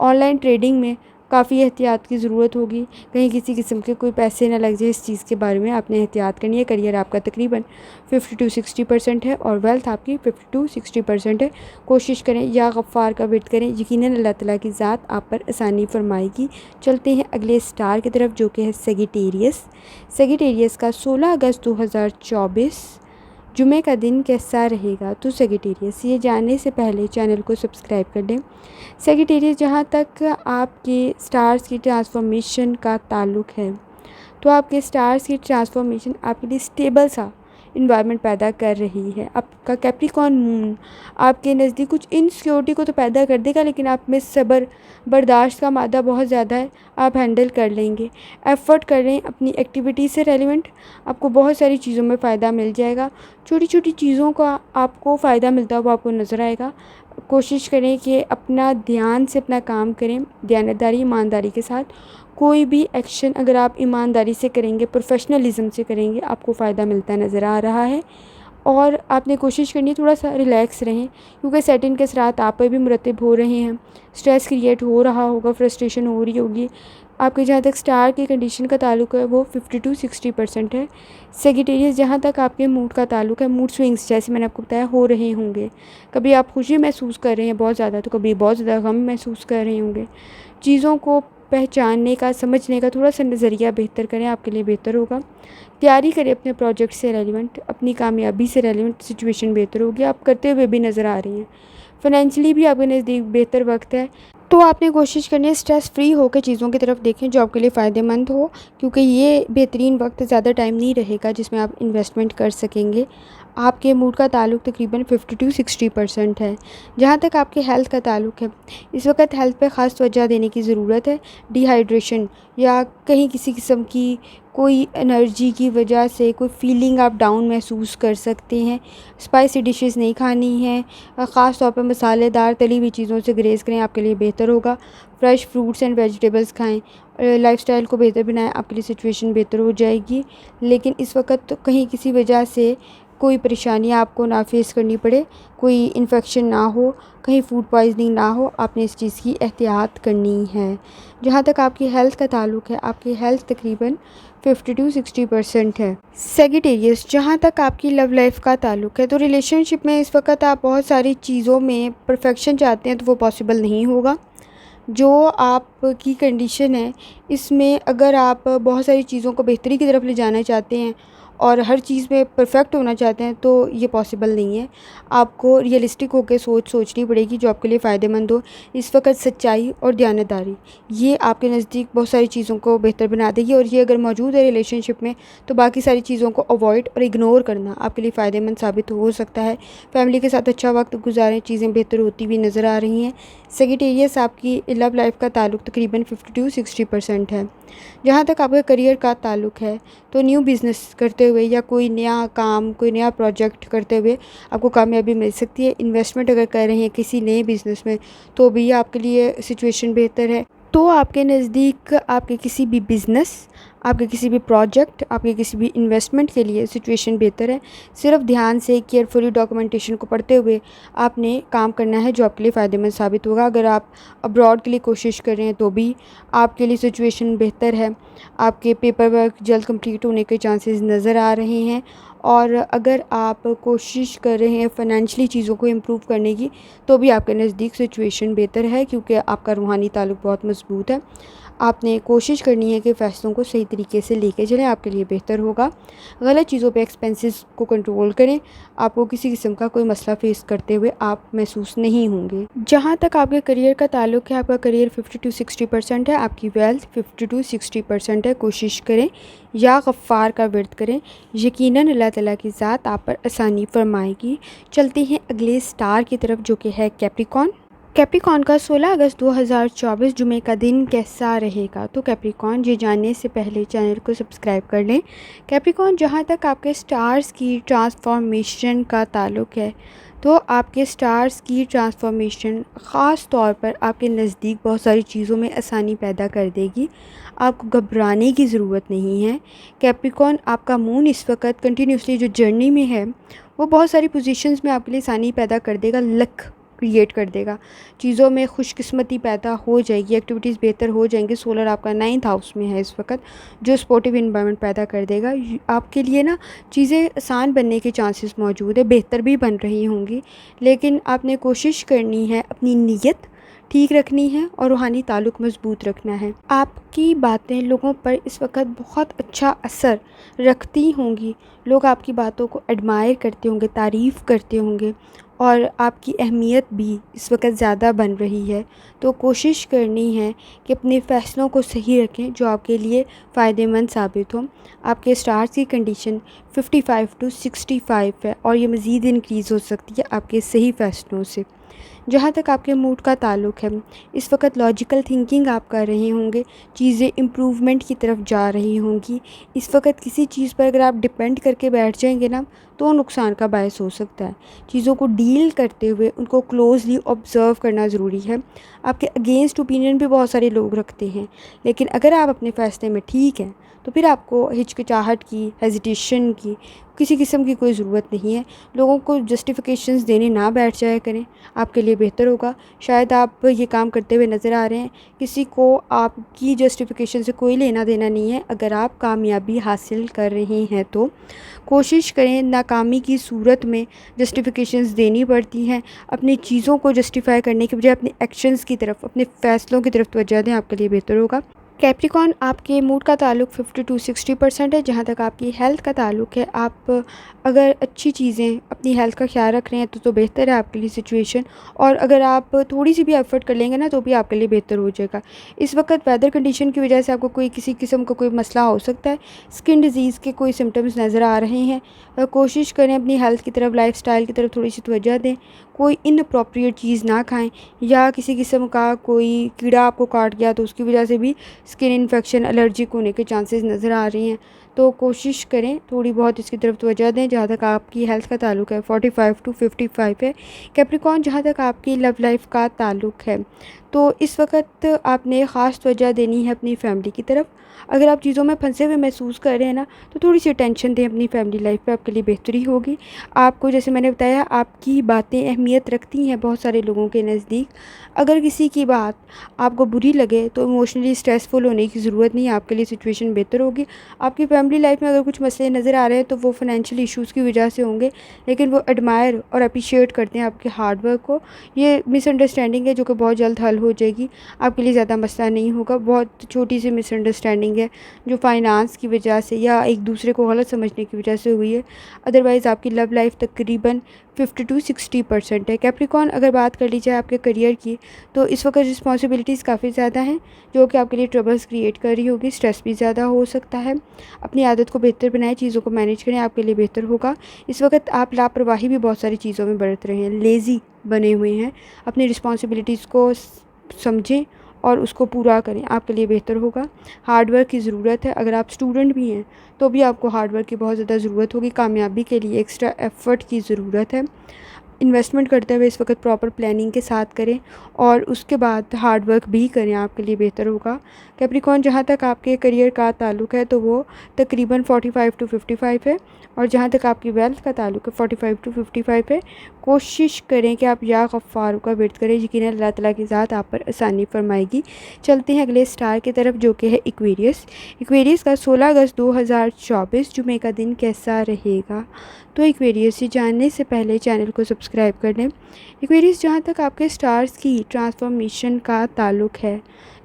ऑनलाइन ट्रेडिंग में काफ़ी एहतियात की ज़रूरत होगी, कहीं किसी किस्म के कोई पैसे ना लग जाए, इस चीज़ के बारे में आपने एहतियात करनी है। करियर आपका तकरीबन 50 टू 60% है और वेल्थ आपकी 50 टू 60% है। कोशिश करें या गफ़्फ़ार का वेट करें, यकीनन अल्लाह ताला की ज़ात आप पर आसानी फरमाएगी। चलते हैं अगले स्टार की तरफ, जो कि है सेजिटेरियस। सेजिटेरियस का 16 अगस्त 2024 जुमे का दिन कैसा रहेगा। तो सेजिटेरियस, ये जानने से पहले चैनल को सब्सक्राइब कर लें। सेजिटेरियस, जहाँ तक आपके स्टार्स की ट्रांसफॉर्मेशन का ताल्लुक़ है, तो आपके स्टार्स की ट्रांसफॉर्मेशन आपके लिए स्टेबल सा इन्वायरमेंट पैदा कर रही है। आपका कैप्रिकॉर्न मून आपके नज़दीक कुछ इनसिक्योरिटी को तो पैदा कर देगा, लेकिन आप में सब्र बर्दाश्त का मादा बहुत ज़्यादा है, आप हैंडल कर लेंगे। एफ़र्ट कर लें अपनी एक्टिविटी से रेलिवेंट, आपको बहुत सारी चीज़ों में फ़ायदा मिल जाएगा। छोटी छोटी चीज़ों का आपको फ़ायदा मिलता हुआ आपको नज़र आएगा। कोशिश करें कि अपना ध्यान से अपना काम करें, दयानतदारी, ईमानदारी के साथ। कोई भी एक्शन अगर आप ईमानदारी से करेंगे, प्रोफेशनलिज्म से करेंगे, आपको फ़ायदा मिलता नज़र आ रहा है। और आपने कोशिश करनी है थोड़ा सा रिलैक्स रहें, क्योंकि सेटिंग के साथ आप पर भी मुरतब हो रहे हैं, स्ट्रेस क्रिएट हो रहा होगा, फ्रस्ट्रेशन हो रही होगी। आपके जहाँ तक स्टार की कंडीशन का ताल्लुक़ है वो 50 टू 60% है। सेजिटेरियस, जहाँ तक आपके मूड का ताल्लुक़ है, मूड स्विंग्स जैसे मैंने आपको बताया हो रहे होंगे। कभी आप खुशी महसूस कर रहे हैं बहुत ज़्यादा, तो कभी बहुत ज़्यादा गम महसूस कर रहे होंगे। चीज़ों को पहचानने का, समझने का थोड़ा सा नज़रिया बेहतर करें, आपके लिए बेहतर होगा। तैयारी करें अपने प्रोजेक्ट से रेलिवेंट, अपनी कामयाबी से रेलिवेंट, सिचुएशन बेहतर होगी। आप करते हुए भी नज़र आ रही हैं। फाइनेंशियली भी आपके नज़दीक बेहतर वक्त है। तो आपने कोशिश करनी है स्ट्रेस फ्री होकर चीज़ों की तरफ देखें जो आपके लिए फ़ायदेमंद हो, क्योंकि ये बेहतरीन वक्त ज़्यादा टाइम नहीं रहेगा जिसमें आप इन्वेस्टमेंट कर सकेंगे। आपके मूड का ताल्लुक तकरीबन 50 टू 60% है। जहाँ तक आपके हेल्थ का ताल्लुक है, इस वक्त हेल्थ पे ख़ास तवज्जो देने की ज़रूरत है। डिहाइड्रेशन या कहीं किसी किस्म की कोई एनर्जी की वजह से कोई फीलिंग आप डाउन महसूस कर सकते हैं। स्पाइसी डिशेस नहीं खानी है, ख़ास तौर पर मसालेदार तली हुई चीज़ों से गुरेज़ करें, आपके लिए बेहतर होगा। फ्रेश फ्रूट्स एंड वेजिटेबल्स खाएं, लाइफ़स्टाइल को बेहतर बनाएं, आपके लिए सिचुएशन बेहतर हो जाएगी। लेकिन इस वक्त तो कहीं किसी वजह से कोई परेशानी आपको ना फेस करनी पड़े, कोई इन्फेक्शन ना हो, कहीं फूड पॉइजनिंग ना हो, आपने इस चीज़ की एहतियात करनी है। जहाँ तक आपकी हेल्थ का ताल्लुक है, आपकी हेल्थ तकरीबन 50 टू 60% है। सेजिटेरियस, जहाँ तक आपकी लव लाइफ का ताल्लुक है, तो रिलेशनशिप में इस वक्त आप बहुत सारी चीज़ों में परफेक्शन चाहते हैं तो वो पॉसिबल नहीं होगा। जो आपकी कंडीशन है, इसमें अगर आप बहुत सारी चीज़ों को बेहतरी की तरफ ले जाना चाहते हैं और हर चीज़ में परफेक्ट होना चाहते हैं तो ये पॉसिबल नहीं है। आपको रियलिस्टिक होकर सोचनी पड़ेगी जो आपके लिए फ़ायदेमंद हो। इस वक्त सच्चाई और दयानतदारी ये आपके नज़दीक बहुत सारी चीज़ों को बेहतर बना देगी, और ये अगर मौजूद है रिलेशनशिप में तो बाकी सारी चीज़ों को अवॉइड और इग्नोर करना आपके लिए फ़ायदेमंद साबित हो सकता है। फैमिली के साथ अच्छा वक्त गुजारें, चीज़ें बेहतर होती हुई नज़र आ रही हैं। सेजिटेरियस, आपकी लव लाइफ का ताल्लुक तकरीबन 50 टू 60% है। जहाँ तक आपके करियर का ताल्लुक है, तो न्यू बिज़नेस करते हुए या कोई नया काम, कोई नया प्रोजेक्ट करते हुए आपको कामयाबी मिल सकती है। इन्वेस्टमेंट अगर कर रहे हैं किसी नए बिज़नेस में तो भी आपके लिए सिचुएशन बेहतर है। तो आपके नज़दीक आपके किसी भी बिज़नेस, आपके किसी भी प्रोजेक्ट, आपके किसी भी इन्वेस्टमेंट के लिए सिचुएशन बेहतर है। सिर्फ ध्यान से केयरफुली डॉक्यूमेंटेशन को पढ़ते हुए आपने काम करना है जो आपके लिए फ़ायदेमंद साबित होगा। अगर आप अब्रॉड के लिए कोशिश कर रहे हैं तो भी आपके लिए सिचुएशन बेहतर है। आपके पेपर वर्क जल्द कंप्लीट होने के चांसेस नज़र आ रहे हैं। और अगर आप कोशिश कर रहे हैं फ़ाइनेंशियली चीज़ों को इम्प्रूव करने की तो भी आपके नज़दीक सिचुएशन बेहतर है, क्योंकि आपका रूहानी ताल्लुक बहुत मज़बूत है। आपने कोशिश करनी है कि फ़ैसलों को सही तरीके से लेके चलें, आपके लिए बेहतर होगा। गलत चीज़ों पे एक्सपेंसेस को कंट्रोल करें, आपको किसी किस्म का कोई मसला फ़ेस करते हुए आप महसूस नहीं होंगे। जहाँ तक आपके करियर का ताल्लुक है, आपका करियर 50 टू 60% है, आपकी वेल्थ 50 टू 60% है। कोशिश करें या गफ़्फ़ार का विर्द करें, यकीनन अल्लाह ताला की ज़ात आप पर आसानी फरमाएगी। चलते हैं अगले स्टार की तरफ जो कि है कैप्रिकॉर्न। कैप्रिकॉर्न का 16 अगस्त 2024 जुमे का दिन कैसा रहेगा? तो कैप्रिकॉर्न, ये जानने से पहले चैनल को सब्सक्राइब कर लें। कैप्रिकॉर्न, जहाँ तक आपके स्टार्स की ट्रांसफॉर्मेशन का ताल्लुक है, तो आपके स्टार्स की ट्रांसफॉर्मेशन ख़ास तौर पर आपके नज़दीक बहुत सारी चीज़ों में आसानी पैदा कर देगी। आपको घबराने की ज़रूरत नहीं है। कैप्रिकॉर्न, आपका मून इस वक्त कंटिन्यूसली जो जर्नी में है वो बहुत सारी पोजीशंस में आपके लिए आसानी पैदा कर देगा, लक क्रिएट कर देगा। चीज़ों में खुशकिस्मती पैदा हो जाएगी, एक्टिविटीज़ बेहतर हो जाएंगी। सोलर आपका 9th हाउस में है इस वक्त, जो स्पोर्टिव इन्वायरमेंट पैदा कर देगा। आपके लिए ना चीज़ें आसान बनने के चांसेस मौजूद है, बेहतर भी बन रही होंगी। लेकिन आपने कोशिश करनी है, अपनी नीयत ठीक रखनी है और रूहानी ताल्लुक़ मज़बूत रखना है। आपकी बातें लोगों पर इस वक्त बहुत अच्छा असर रखती होंगी। लोग आपकी बातों को एडमायर करते होंगे, तारीफ़ करते होंगे, और आपकी अहमियत भी इस वक्त ज़्यादा बन रही है। तो कोशिश करनी है कि अपने फ़ैसलों को सही रखें जो आपके लिए फ़ायदेमंद साबित हों। आपके स्टार्स की कंडीशन 55 टू 65 है और ये मज़ीद इंक्रीज़ हो सकती है आपके सही फ़ैसलों से। जहाँ तक आपके मूड का ताल्लुक है, इस वक्त लॉजिकल थिंकिंग आप कर रहे होंगे, चीज़ें इम्प्रूवमेंट की तरफ जा रही होंगी। इस वक्त किसी चीज़ पर अगर आप डिपेंड करके बैठ जाएंगे ना तो नुकसान का बायस हो सकता है। चीज़ों को डील करते हुए उनको क्लोजली ऑब्ज़र्व करना ज़रूरी है। आपके अगेंस्ट ओपिनियन भी बहुत सारे लोग रखते हैं, लेकिन अगर आप अपने फ़ैसले में ठीक हैं तो फिर आपको हिचकिचाहट की, हेजिटेशन की, किसी किस्म की कोई ज़रूरत नहीं है। लोगों को जस्टिफिकेशंस देने ना बैठ जाया करें, आपके लिए बेहतर होगा। शायद आप ये काम करते हुए नज़र आ रहे हैं, किसी को आपकी जस्टिफिकेशन से कोई लेना देना नहीं है। अगर आप कामयाबी हासिल कर रहे हैं तो कोशिश करें, नाकामी की सूरत में जस्टिफिकेशंस देनी पड़ती हैं। अपनी चीज़ों को जस्टिफाई करने के बजाय अपने एक्शंस की तरफ, अपने फ़ैसलों की तरफ तवज्जो दें, आपके लिए बेहतर होगा। कैप्रिकॉन, आपके मूड का ताल्लुक 50 टू 60% है। जहाँ तक आपकी हेल्थ का ताल्लुक है, आप अगर अच्छी चीज़ें, अपनी हेल्थ का ख्याल रख रहे हैं तो बेहतर है आपके लिए सिचुएशन। और अगर आप थोड़ी सी भी एफर्ट कर लेंगे ना तो भी आपके लिए बेहतर हो जाएगा। इस वक्त वेदर कंडीशन की वजह से आपको कोई किसी किस्म का कोई मसला हो सकता है। स्किन डिजीज़ के कोई सिम्टम्स नज़र आ रहे हैं। कोशिश करें अपनी हेल्थ की तरफ, लाइफस्टाइल की तरफ थोड़ी सी तवज्जो दें। कोई इनअप्रोप्रिएट चीज़ ना खाएं, या किसी किस्म का कोई कीड़ा आपको काट गया तो उसकी वजह से भी स्किन इन्फेक्शन, एलर्जिक होने के चांसेस नज़र आ रही हैं। तो कोशिश करें थोड़ी बहुत इसकी तरफ तवज्जो दें। जहाँ तक आपकी हेल्थ का ताल्लुक है 45 टू 55 है। कैप्रिकॉन, जहाँ तक आपकी लव लाइफ का ताल्लुक है तो इस वक्त आपने ख़ास तवज्जो देनी है अपनी फैमिली की तरफ। अगर आप चीज़ों में फंसे हुए महसूस कर रहे हैं ना तो थोड़ी सी टेंशन दें अपनी फैमिली लाइफ पे, आपके लिए बेहतरी होगी। आपको, जैसे मैंने बताया, आपकी बातें अहमियत रखती हैं बहुत सारे लोगों के नज़दीक। अगर किसी की बात आपको बुरी लगे तो इमोशनली स्ट्रेसफुल होने की ज़रूरत नहीं है, आपके लिए सिचुएशन बेहतर होगी। आपकी फैमिली लाइफ में अगर कुछ मसले नज़र आ रहे हैं तो वो फाइनेंशियल इश्यूज़ की वजह से होंगे, लेकिन वो एडमायर और अप्रिशिएट करते हैं आपके हार्ड वर्क को। ये मिसअंडरस्टैंडिंग है जो कि बहुत जल्द हल हो जाएगी, आपके लिए ज़्यादा मसला नहीं होगा। बहुत छोटी सी मिसअंडरस्टैंडिंग है जो फाइनेंस की वजह से या एक दूसरे को गलत समझने की वजह से हुई है। अदरवाइज़ आपकी लव लाइफ तकरीबन 50 टू 60% है। कैप्रिकॉन, अगर बात कर ली जाए आपके करियर की तो इस वक्त रिस्पॉन्सिबिलिटीज़ काफ़ी ज़्यादा हैं जो कि आपके लिए ट्रबल्स क्रिएट कर रही होगी। स्ट्रेस भी ज़्यादा हो सकता है। अपनी आदत को बेहतर बनाएं, चीज़ों को मैनेज करें, आपके लिए बेहतर होगा। इस वक्त आप लापरवाही भी बहुत सारी चीज़ों में बरत रहे हैं, लेज़ी बने हुए हैं। अपनी रिस्पॉन्सिबिलिटीज़ को समझें और उसको पूरा करें, आपके लिए बेहतर होगा। हार्ड वर्क की ज़रूरत है। अगर आप स्टूडेंट भी हैं तो भी आपको हार्ड वर्क की बहुत ज़्यादा ज़रूरत होगी। कामयाबी के लिए एक्स्ट्रा एफ़र्ट की ज़रूरत है। इन्वेस्टमेंट करते हुए इस वक्त प्रॉपर प्लानिंग के साथ करें और उसके बाद हार्ड वर्क भी करें, आपके लिए बेहतर होगा। कैप्रिकॉन, जहाँ तक आपके करियर का ताल्लुक है तो वो तकरीबन 45 टू 55 है। और जहाँ तक आपकी वेल्थ का ताल्लुक है 45 टू 55 है। कोशिश करें कि आप या गफ़्फ़ार का विर्द करें, यकीनन अल्लाह ताला की ज़ात आप पर आसानी फरमाएगी। चलते हैं अगले स्टार की तरफ जो कि है एक्वेरियस। एक्वेरियस का 16 अगस्त 2024 जुमे का दिन कैसा रहेगा? तो एक्वेरियस, ये जानने से पहले चैनल को सब्सक्राइब कर लें। एक्वेरियस, जहाँ तक आपके स्टार्स की ट्रांसफॉर्मेशन का ताल्लुक है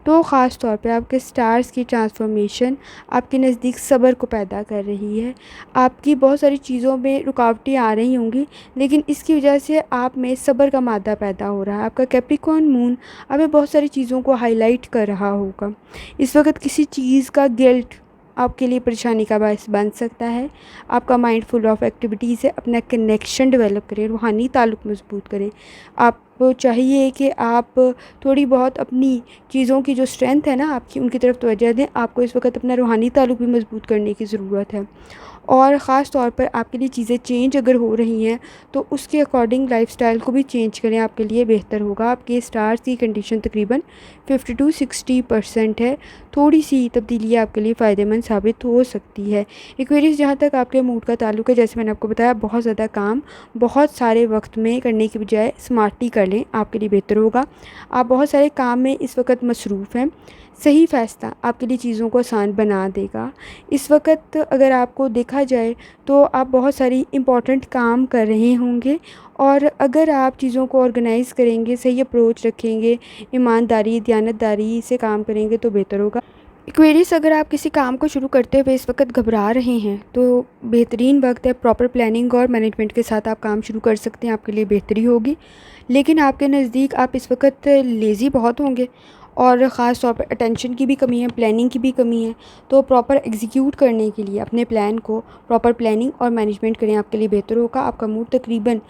तो ख़ास तौर पे आपके स्टार्स की ट्रांसफॉर्मेशन आपके नज़दीक सब्र को पैदा कर रही है। आपकी बहुत सारी चीज़ों में रुकावटें आ रही होंगी, लेकिन इसकी वजह से आप में सब्र का मादा पैदा हो रहा है। आपका कैप्रिकॉन मून हमें बहुत सारी चीज़ों को हाईलाइट कर रहा होगा। इस वक्त किसी चीज़ का गिल्ट आपके लिए परेशानी का बायस बन सकता है। आपका माइंड फुल ऑफ एक्टिविटीज़ है। अपना कनेक्शन डेवलप करें, रूहानी ताल्लुक़ मज़बूत करें। आप चाहिए कि आप थोड़ी बहुत अपनी चीज़ों की जो स्ट्रेंथ है ना आपकी, उनकी तरफ तवज्जो दें। आपको इस वक्त अपना रूहानी ताल्लुक़ भी मज़बूत करने की ज़रूरत है। और ख़ास तौर पर आपके लिए चीज़ें चेंज अगर हो रही हैं तो उसके अकॉर्डिंग लाइफस्टाइल को भी चेंज करें, आपके लिए बेहतर होगा। आपके स्टार्स की कंडीशन तकरीबन 50 टू 60% है। थोड़ी सी तब्दीली आपके लिए फ़ायदेमंद साबित हो सकती है। एक्वेरियस, जहाँ तक आपके मूड का ताल्लुक है, जैसे मैंने आपको बताया, बहुत ज़्यादा काम बहुत सारे वक्त में करने की बजाय स्मार्टली कर लें, आपके लिए बेहतर होगा। आप बहुत सारे काम में इस वक्त मसरूफ़ हैं। सही फ़ैसला आपके लिए चीज़ों को आसान बना देगा। इस वक्त अगर आपको देखा जाए तो आप बहुत सारी इम्पॉर्टेंट काम कर रहे होंगे, और अगर आप चीज़ों को ऑर्गेनाइज़ करेंगे, सही अप्रोच रखेंगे, ईमानदारी, दयानतदारी से काम करेंगे तो बेहतर होगा। एक्वेरियस, अगर आप किसी काम को शुरू करते हुए इस वक्त घबरा रहे हैं तो बेहतरीन वक्त है। प्रॉपर प्लानिंग और मैनेजमेंट के साथ आप काम शुरू कर सकते हैं, आपके लिए बेहतरी होगी। लेकिन आपके नज़दीक आप इस वक्त लेज़ी बहुत होंगे और ख़ास तौर पर अटेंशन की भी कमी है, प्लानिंग की भी कमी है। तो प्रॉपर एग्जीक्यूट करने के लिए अपने प्लान को प्रॉपर प्लानिंग और मैनेजमेंट करें, आपके लिए बेहतर होगा। आपका मूड तकरीबन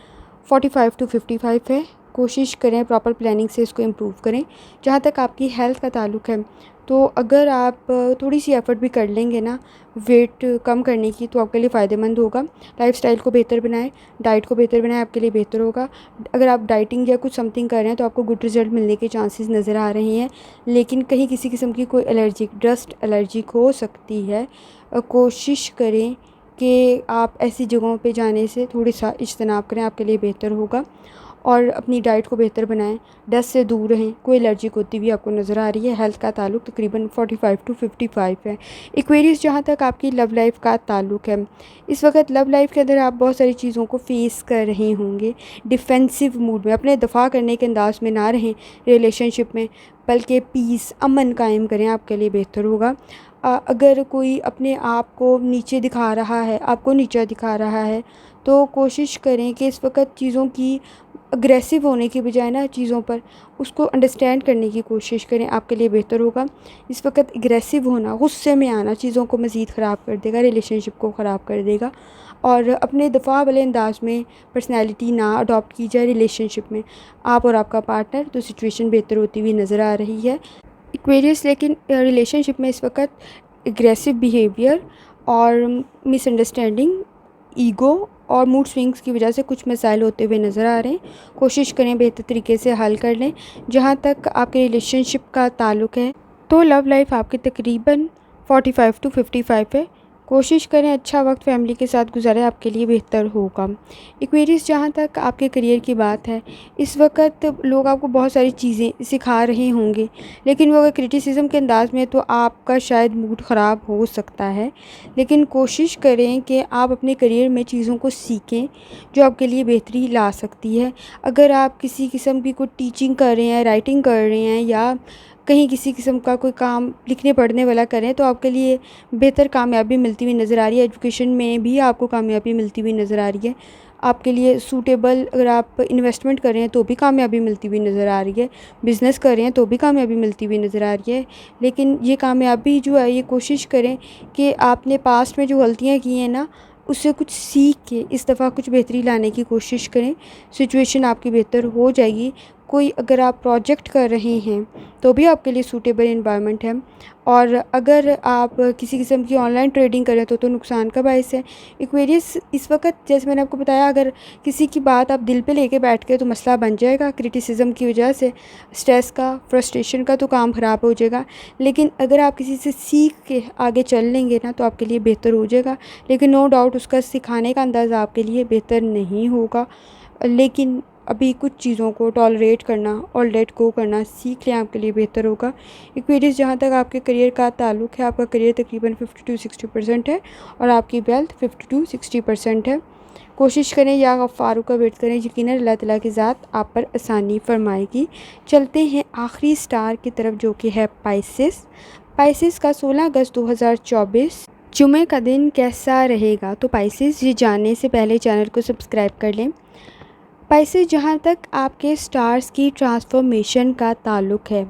45 टू 55 है। कोशिश करें प्रॉपर प्लानिंग से इसको इम्प्रूव करें। जहाँ तक आपकी हेल्थ का ताल्लुक है तो अगर आप थोड़ी सी एफ़र्ट भी कर लेंगे ना वेट कम करने की तो आपके लिए फ़ायदेमंद होगा। लाइफ़स्टाइल को बेहतर बनाएं, डाइट को बेहतर बनाएं, आपके लिए बेहतर होगा। अगर आप डाइटिंग या कुछ समथिंग कर रहे हैं तो आपको गुड रिज़ल्ट मिलने के चांसेस नज़र आ रहे हैं, लेकिन कहीं किसी किस्म की कोई एलर्जिक, डस्ट एलर्जिक हो सकती है। कोशिश करें कि आप ऐसी जगहों पे जाने से थोड़ी सा इज्तनाब करें, आपके लिए बेहतर होगा। और अपनी डाइट को बेहतर बनाएं, डस्ट से दूर रहें। कोई एलर्जिक होती हुई आपको नज़र आ रही है। हेल्थ का ताल्लुक तकरीबन 45 टू 55 है। एक्वेरियस जहाँ तक आपकी लव लाइफ का ताल्लुक है, इस वक्त लव लाइफ के अंदर आप बहुत सारी चीज़ों को फेस कर रहे होंगे। डिफेंसिव मूड में, अपने दफ़ा करने के अंदाज में ना रहें रिलेशनशिप में, बल्कि पीस अमन कायम करें, आपके लिए बेहतर होगा। अगर कोई अपने आप को नीचे दिखा रहा है, आपको नीचा दिखा रहा है, तो कोशिश करें कि इस वक्त चीज़ों की अग्रेसिव होने की बजाय ना चीज़ों पर उसको अंडरस्टैंड करने की कोशिश करें, आपके लिए बेहतर होगा। इस वक्त एग्रेसिव होना, गुस्से में आना चीज़ों को मज़ीद ख़राब कर देगा, रिलेशनशिप को ख़राब कर देगा। और अपने दफ़ा वाले अंदाज में पर्सनैलिटी ना अडॉप्ट की जाए रिलेशनशिप में, आप और आपका पार्टनर, तो सिचुएशन बेहतर होती हुई नज़र आ रही है एक्वेरियस। लेकिन रिलेशनशिप में इस वक्त एग्रेसिव बिहेवियर और मिसअंडरस्टैंडिंग, ईगो और मूड स्विंग्स की वजह से कुछ मसाइल होते हुए नज़र आ रहे हैं। कोशिश करें बेहतर तरीके से हल कर लें। जहाँ तक आपके रिलेशनशिप का ताल्लुक़ है, तो लव लाइफ आपकी तकरीबन 45 टू 55 है। कोशिश करें अच्छा वक्त फैमिली के साथ गुजारें, आपके लिए बेहतर होगा। एक्वेरियस जहाँ तक आपके करियर की बात है, इस वक्त लोग आपको बहुत सारी चीज़ें सिखा रहे होंगे, लेकिन वो अगर क्रिटिसिज्म के अंदाज में, तो आपका शायद मूड ख़राब हो सकता है। लेकिन कोशिश करें कि आप अपने करियर में चीज़ों को सीखें जो आपके लिए बेहतरी ला सकती है। अगर आप किसी किस्म की कोई टीचिंग कर रहे हैं, राइटिंग कर रहे हैं, या कहीं किसी किस्म का कोई काम लिखने पढ़ने वाला करें, तो आपके लिए बेहतर कामयाबी मिलती हुई नज़र आ रही है। एजुकेशन में भी आपको कामयाबी मिलती हुई नज़र आ रही है। आपके लिए सूटेबल, अगर आप इन्वेस्टमेंट कर रहे हैं तो भी कामयाबी मिलती हुई नज़र आ रही है। बिज़नेस कर रहे हैं तो भी कामयाबी मिलती हुई नज़र आ रही है। लेकिन ये कामयाबी जो है, ये कोशिश करें कि आपने पास्ट में जो गलतियाँ की हैं ना, उससे कुछ सीख के इस दफ़ा कुछ बेहतरी लाने की कोशिश करें। सिचुएशन आपकी बेहतर हो जाएगी। कोई अगर आप प्रोजेक्ट कर रहे हैं तो भी आपके लिए सूटेबल एनवायरनमेंट है। और अगर आप किसी किस्म की ऑनलाइन ट्रेडिंग करें तो नुकसान का बायस है। एक्वेरियस इस वक्त, जैसे मैंने आपको बताया, अगर किसी की बात आप दिल पे लेके बैठ गए तो मसला बन जाएगा। क्रिटिसिज्म की वजह से, स्ट्रेस का, फ्रस्ट्रेशन का, तो काम ख़राब हो जाएगा। लेकिन अगर आप किसी से सीख के आगे चल लेंगे ना, तो आपके लिए बेहतर हो जाएगा। लेकिन नो डाउट उसका सिखाने का अंदाज़ आपके लिए बेहतर नहीं होगा। लेकिन अभी कुछ चीज़ों को टॉलरेट करना और लेट गो करना सीख लें, आपके लिए बेहतर होगा। एक्वेरियस जहाँ तक आपके करियर का ताल्लुक़ है, आपका करियर तकरीबन 50 टू 60% है और आपकी वेल्थ 50 टू 60% है। कोशिश करें या गफ़्फ़ार का वेट करें, यकीनन अल्लाह ताला की ज़ात आप पर आसानी फरमाएगी। चलते हैं आखिरी स्टार की तरफ, जो कि है पाइसेस। पाइसेस का 16 अगस्त 2024 जुमे का दिन कैसा रहेगा? तो पाइसेस, ये जानने से पहले चैनल को सब्सक्राइब कर लें। पाइसेस जहाँ तक आपके स्टार्स की ट्रांसफॉर्मेशन का ताल्लुक़ है,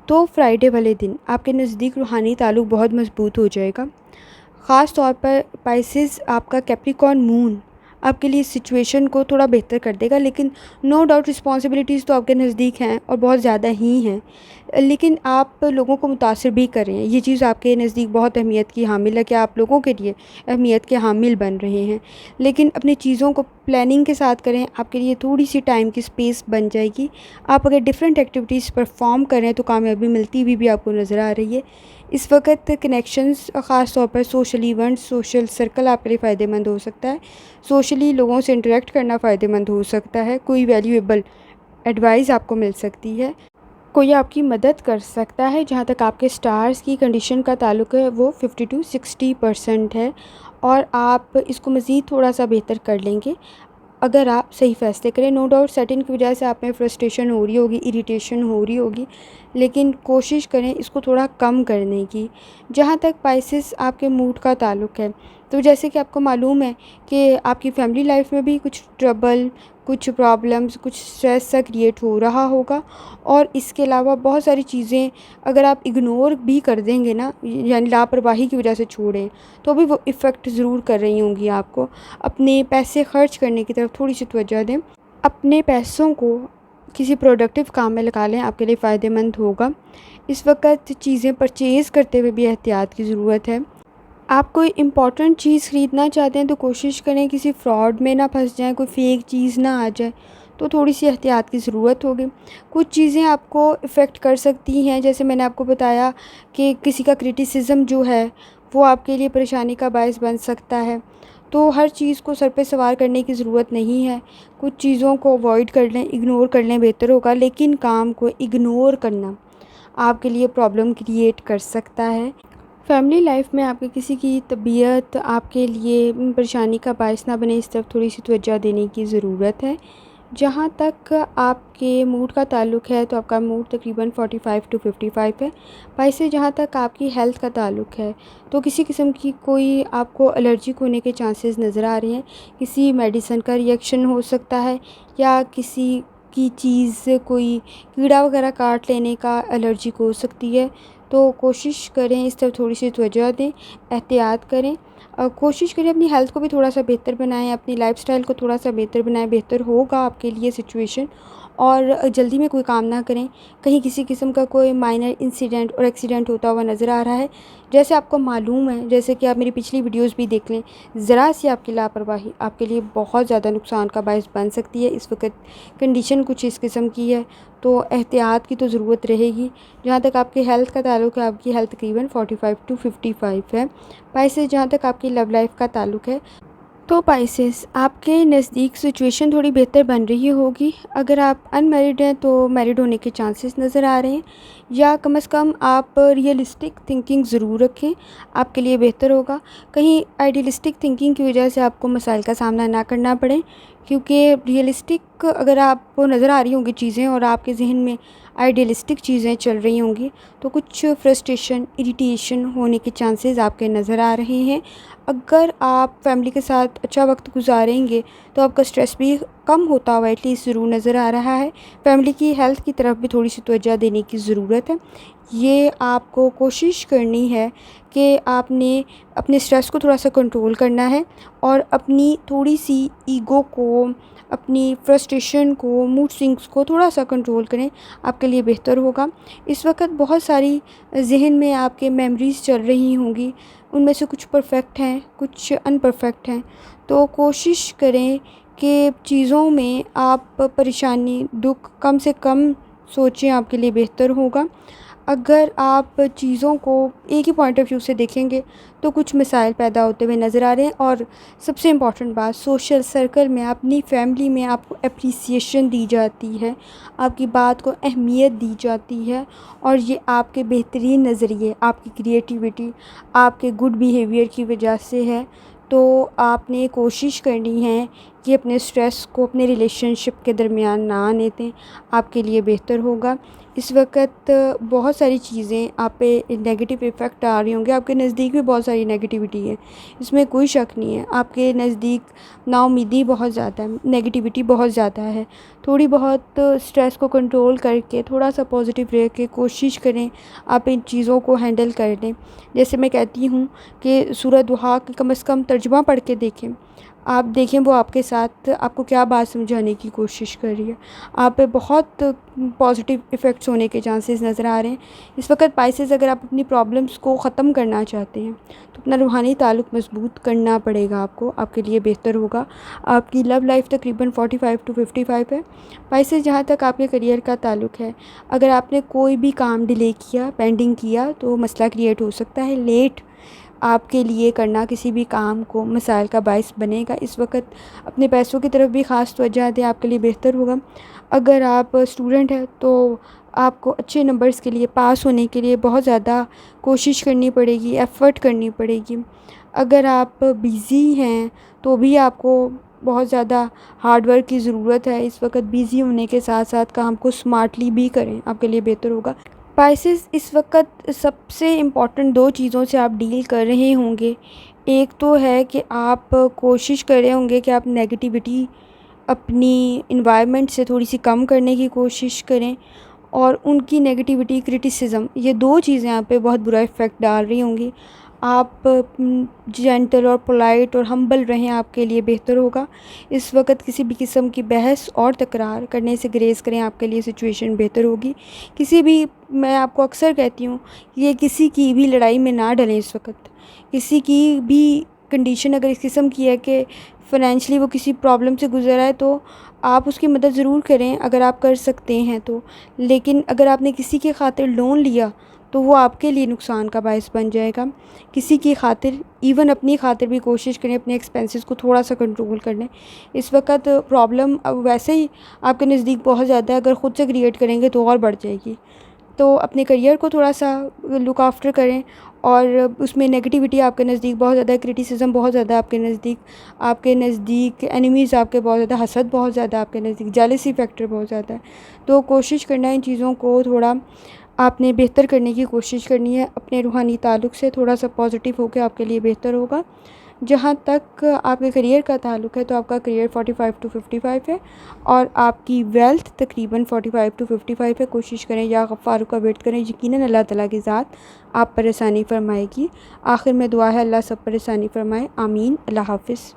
तो फ्राइडे वाले दिन आपके नज़दीक रूहानी ताल्लुक़ बहुत मजबूत हो जाएगा। ख़ास तौर पर पाइसेस, आपका कैप्रिकॉर्न मून आपके लिए सिचुएशन को थोड़ा बेहतर कर देगा। लेकिन नो डाउट रिस्पॉन्सिबिलिटीज़ तो आपके नज़दीक हैं और बहुत ज़्यादा ही हैं, लेकिन आप लोगों को मुतासिर भी कर रहे हैं। ये चीज़ आपके नज़दीक बहुत अहमियत की हामिल है कि आप लोगों के लिए अहमियत के हामिल बन रहे हैं। लेकिन अपनी चीज़ों को प्लानिंग के साथ करें, आपके लिए थोड़ी सी टाइम की स्पेस बन जाएगी। आप अगर डिफरेंट एक्टिविटीज़ परफॉर्म करें तो कामयाबी मिलती हुई भी आपको नज़र आ रही है। इस वक्त कनेक्शंस, ख़ास तौर पर सोशल इवेंट्स, सोशल सर्कल आपके लिए फ़ायदेमंद हो सकता है। सोशली लोगों से इंटरेक्ट करना फ़ायदेमंद हो सकता है। कोई वैल्यूएबल एडवाइस आपको मिल सकती है, कोई आपकी मदद कर सकता है। जहाँ तक आपके स्टार्स की कंडीशन का ताल्लुक़ है, वो 50 टू 60% है और आप इसको मज़ीद थोड़ा सा बेहतर कर लेंगे अगर आप सही फ़ैसले करें। नो डाउट सेटिंग की वजह से आप में फ्रस्ट्रेशन हो रही होगी, इरिटेशन हो रही होगी, लेकिन कोशिश करें इसको थोड़ा कम करने की। जहाँ तक पाइसेस आपके मूड का ताल्लुक़ है, तो जैसे कि आपको मालूम है कि आपकी फैमिली लाइफ में भी कुछ ट्रबल, कुछ प्रॉब्लम्स, कुछ स्ट्रेस सा क्रिएट हो रहा होगा। और इसके अलावा बहुत सारी चीज़ें अगर आप इग्नोर भी कर देंगे ना, यानी लापरवाही की वजह से छोड़ें, तो भी वो इफ़ेक्ट ज़रूर कर रही होंगी आपको। अपने पैसे ख़र्च करने की तरफ थोड़ी सी तवज्जो दें। अपने पैसों को किसी प्रोडक्टिव काम में लगा लें, आपके लिए फ़ायदेमंद होगा। इस वक्त चीज़ें परचेज़ करते हुए भी एहतियात की ज़रूरत है। आप कोई इम्पॉर्टेंट चीज़ ख़रीदना चाहते हैं तो कोशिश करें किसी फ्रॉड में ना फंस जाएं, कोई फ़ेक चीज़ ना आ जाए, तो थोड़ी सी एहतियात की ज़रूरत होगी। कुछ चीज़ें आपको इफ़ेक्ट कर सकती हैं, जैसे मैंने आपको बताया कि किसी का क्रिटिसिज्म जो है वो आपके लिए परेशानी का बायस बन सकता है। तो हर चीज़ को सर पे सवार करने की ज़रूरत नहीं है। कुछ चीज़ों को अवॉइड कर लें, इग्नोर कर लें, बेहतर होगा। लेकिन काम को इग्नोर करना आपके लिए प्रॉब्लम क्रिएट कर सकता है। फैमिली लाइफ में आपके किसी की तबीयत आपके लिए परेशानी का बायस ना बने, इस तरफ थोड़ी सी तवज्जो देने की ज़रूरत है। जहाँ तक आपके मूड का ताल्लुक़ है तो आपका मूड तकरीबन 45 टू 55 है। बाइस से जहाँ तक आपकी हेल्थ का ताल्लुक़ है तो किसी किस्म की कोई आपको एलर्जिक होने के चांसेस नज़र आ रहे हैं। किसी मेडिसिन का रिएक्शन हो सकता है या किसी की चीज़ कोई कीड़ा वगैरह काट लेने का एलर्जिक हो सकती है। तो कोशिश करें, इस तरफ थोड़ी सी तवज्जो दें, एहतियात करें। कोशिश करें अपनी हेल्थ को भी थोड़ा सा बेहतर बनाएं, अपनी लाइफ़स्टाइल को थोड़ा सा बेहतर बनाएं। बेहतर होगा आपके लिए सिचुएशन। और जल्दी में कोई काम ना करें। कहीं किसी किस्म का कोई माइनर इंसिडेंट और एक्सीडेंट होता हुआ नज़र आ रहा है, जैसे आपको मालूम है, जैसे कि आप मेरी पिछली वीडियोस भी देख लें, ज़रा सी आपकी लापरवाही आपके लिए बहुत ज़्यादा नुकसान का बायस बन सकती है। इस वक्त कंडीशन कुछ इस किस्म की है तो एहतियात की तो ज़रूरत रहेगी। जहाँ तक आपकी हेल्थ का ताल्लुक़ है, आपकी हेल्थ तकरीबन 45 टू 55 है। बाइस से जहाँ तक आपकी लव लाइफ का ताल्लुक़ है तो पाइसेस आपके नज़दीक सिचुएशन थोड़ी बेहतर बन रही होगी। अगर आप अनमैरिड हैं तो मैरिड होने के चांसेस नज़र आ रहे हैं, या कम से कम आप रियलिस्टिक थिंकिंग ज़रूर रखें, आपके लिए बेहतर होगा। कहीं आइडियलिस्टिक थिंकिंग की वजह से आपको मसाइल का सामना ना करना पड़े, क्योंकि रियलिस्टिक अगर आपको नज़र आ रही होंगी चीज़ें और आपके जहन में आइडियलिस्टिक चीज़ें चल रही होंगी तो कुछ फ्रस्ट्रेशन, इरिटेशन होने के चांसेस आपके नज़र आ रहे हैं। अगर आप फैमिली के साथ अच्छा वक्त गुजारेंगे तो आपका स्ट्रेस भी कम होता हुआ एटलीस्ट ज़रूर नज़र आ रहा है। फैमिली की हेल्थ की तरफ भी थोड़ी सी तवज्जो देने की ज़रूरत है। ये आपको कोशिश करनी है कि आपने अपने स्ट्रेस को थोड़ा सा कंट्रोल करना है और अपनी थोड़ी सी ईगो को, अपनी फ्रस्ट्रेशन को, मूड स्विंग्स को थोड़ा सा कंट्रोल करें, आपके लिए बेहतर होगा। इस वक्त बहुत सारी जहन में आपके मेमोरीज़ चल रही होंगी, उनमें से कुछ परफेक्ट हैं, कुछ अनपरफेक्ट हैं। तो कोशिश करें कि चीज़ों में आप परेशानी, दुख कम से कम सोचें, आपके लिए बेहतर होगा। अगर आप चीज़ों को एक ही पॉइंट ऑफ व्यू से देखेंगे तो कुछ मसाइल पैदा होते हुए नज़र आ रहे हैं। और सबसे इम्पॉर्टेंट बात, सोशल सर्कल में, अपनी फैमिली में आपको एप्रिसिएशन दी जाती है, आपकी बात को अहमियत दी जाती है, और ये आपके बेहतरीन नज़रिए, आपकी क्रिएटिविटी, आपके गुड बिहेवियर की वजह से है। तो आपने कोशिश करनी है कि अपने स्ट्रेस को अपने रिलेशनशिप के दरमियान ना आने दें, आपके लिए बेहतर होगा। इस वक्त बहुत सारी चीज़ें आप पे नेगेटिव इफ़ेक्ट आ रही होंगी, आपके नज़दीक भी बहुत सारी नेगेटिविटी है, इसमें कोई शक नहीं है। आपके नज़दीक नाउम्मीदी बहुत ज़्यादा है, नेगेटिविटी बहुत ज़्यादा है। थोड़ी बहुत स्ट्रेस को कंट्रोल करके, थोड़ा सा पॉजिटिव रह के कोशिश करें आप इन चीज़ों को हैंडल कर लें। जैसे मैं कहती हूँ कि सूरह दुहा का कम से कम तर्जुमा पढ़ के देखें, आप देखें वो आपके साथ आपको क्या बात समझाने की कोशिश कर रही है। आप पे बहुत पॉजिटिव इफ़ेक्ट्स होने के चांसेस नज़र आ रहे हैं। इस वक्त पाइसेस, अगर आप अपनी प्रॉब्लम्स को ख़त्म करना चाहते हैं तो अपना रूहानी ताल्लुक़ मज़बूत करना पड़ेगा आपको, आपके लिए बेहतर होगा। आपकी लव लाइफ तकरीबन 45 टू 55 है। पाइसेस, जहाँ तक आपके करियर का ताल्लुक़ है, अगर आपने कोई भी काम डिले किया, पेंडिंग किया तो मसला क्रिएट हो सकता है। लेट आपके लिए करना किसी भी काम को मसाइल का बायस बनेगा। इस वक्त अपने पैसों की तरफ भी ख़ास तवज्जो दें, आपके लिए बेहतर होगा। अगर आप स्टूडेंट हैं तो आपको अच्छे नंबर्स के लिए, पास होने के लिए बहुत ज़्यादा कोशिश करनी पड़ेगी, एफ़र्ट करनी पड़ेगी। अगर आप बिज़ी हैं तो भी आपको बहुत ज़्यादा हार्ड वर्क की ज़रूरत है। इस वक्त बिज़ी होने के साथ साथ काम को स्मार्टली भी करें, आपके लिए बेहतर होगा। स्पाइसेस, इस वक्त सबसे इम्पॉर्टेंट दो चीज़ों से आप डील कर रहे होंगे। एक तो है कि आप कोशिश कर रहे होंगे कि आप नेगेटिविटी अपनी इन्वायरमेंट से थोड़ी सी कम करने की कोशिश करें, और उनकी नेगेटिविटी, क्रिटिसिज्म, ये दो चीज़ें आप पे बहुत बुरा इफ़ेक्ट डाल रही होंगी। आप जेंटल और पोलाइट और हम्बल रहें, आपके लिए बेहतर होगा। इस वक्त किसी भी किस्म की बहस और तकरार करने से ग्रेज़ करें, आपके लिए सिचुएशन बेहतर होगी। किसी भी, मैं आपको अक्सर कहती हूँ, ये किसी की भी लड़ाई में ना डलें। इस वक्त किसी की भी कंडीशन अगर इस किस्म की है कि फ़ाइनेंशियली वो किसी प्रॉब्लम से गुज़र रहा है तो आप उसकी मदद ज़रूर करें अगर आप कर सकते हैं तो। लेकिन अगर आपने किसी की खातिर लोन लिया तो वो आपके लिए नुकसान का बायस बन जाएगा। किसी की खातिर, इवन अपनी खातिर भी कोशिश करें अपने एक्सपेंसेस को थोड़ा सा कंट्रोल कर लें। इस वक्त प्रॉब्लम अब वैसे ही आपके नज़दीक बहुत ज़्यादा है, अगर ख़ुद से क्रिएट करेंगे तो और बढ़ जाएगी। तो अपने करियर को थोड़ा सा लुक आफ्टर करें, और उसमें नेगेटिविटी आपके नज़दीक बहुत ज़्यादा है, क्रिटिसिज्म बहुत ज़्यादा है आपके नज़दीक एनिमीज़ आपके बहुत ज़्यादा, हसद बहुत ज़्यादा आपके नज़दीक, जेलसी फैक्टर बहुत ज़्यादा है। तो कोशिश करना है इन चीज़ों को थोड़ा आपने बेहतर करने की कोशिश करनी है। अपने रूहानी ताल्लुक़ से थोड़ा सा पॉजिटिव होकर आपके लिए बेहतर होगा। जहाँ तक आपके करियर का ताल्लुक़ है तो आपका करियर 45 टू 55 है, और आपकी वेल्थ तकरीबन 45 टू 55 है। कोशिश करें या गफ़्फ़ार का वेट करें, यकीनन अल्लाह ताला की ज़ात आप पर आसानी फ़रमाएगी। आखिर में दुआ है अल्लाह सब पर आसानी फ़रमाए, आमीन। अल्लाह हाफ़िज़।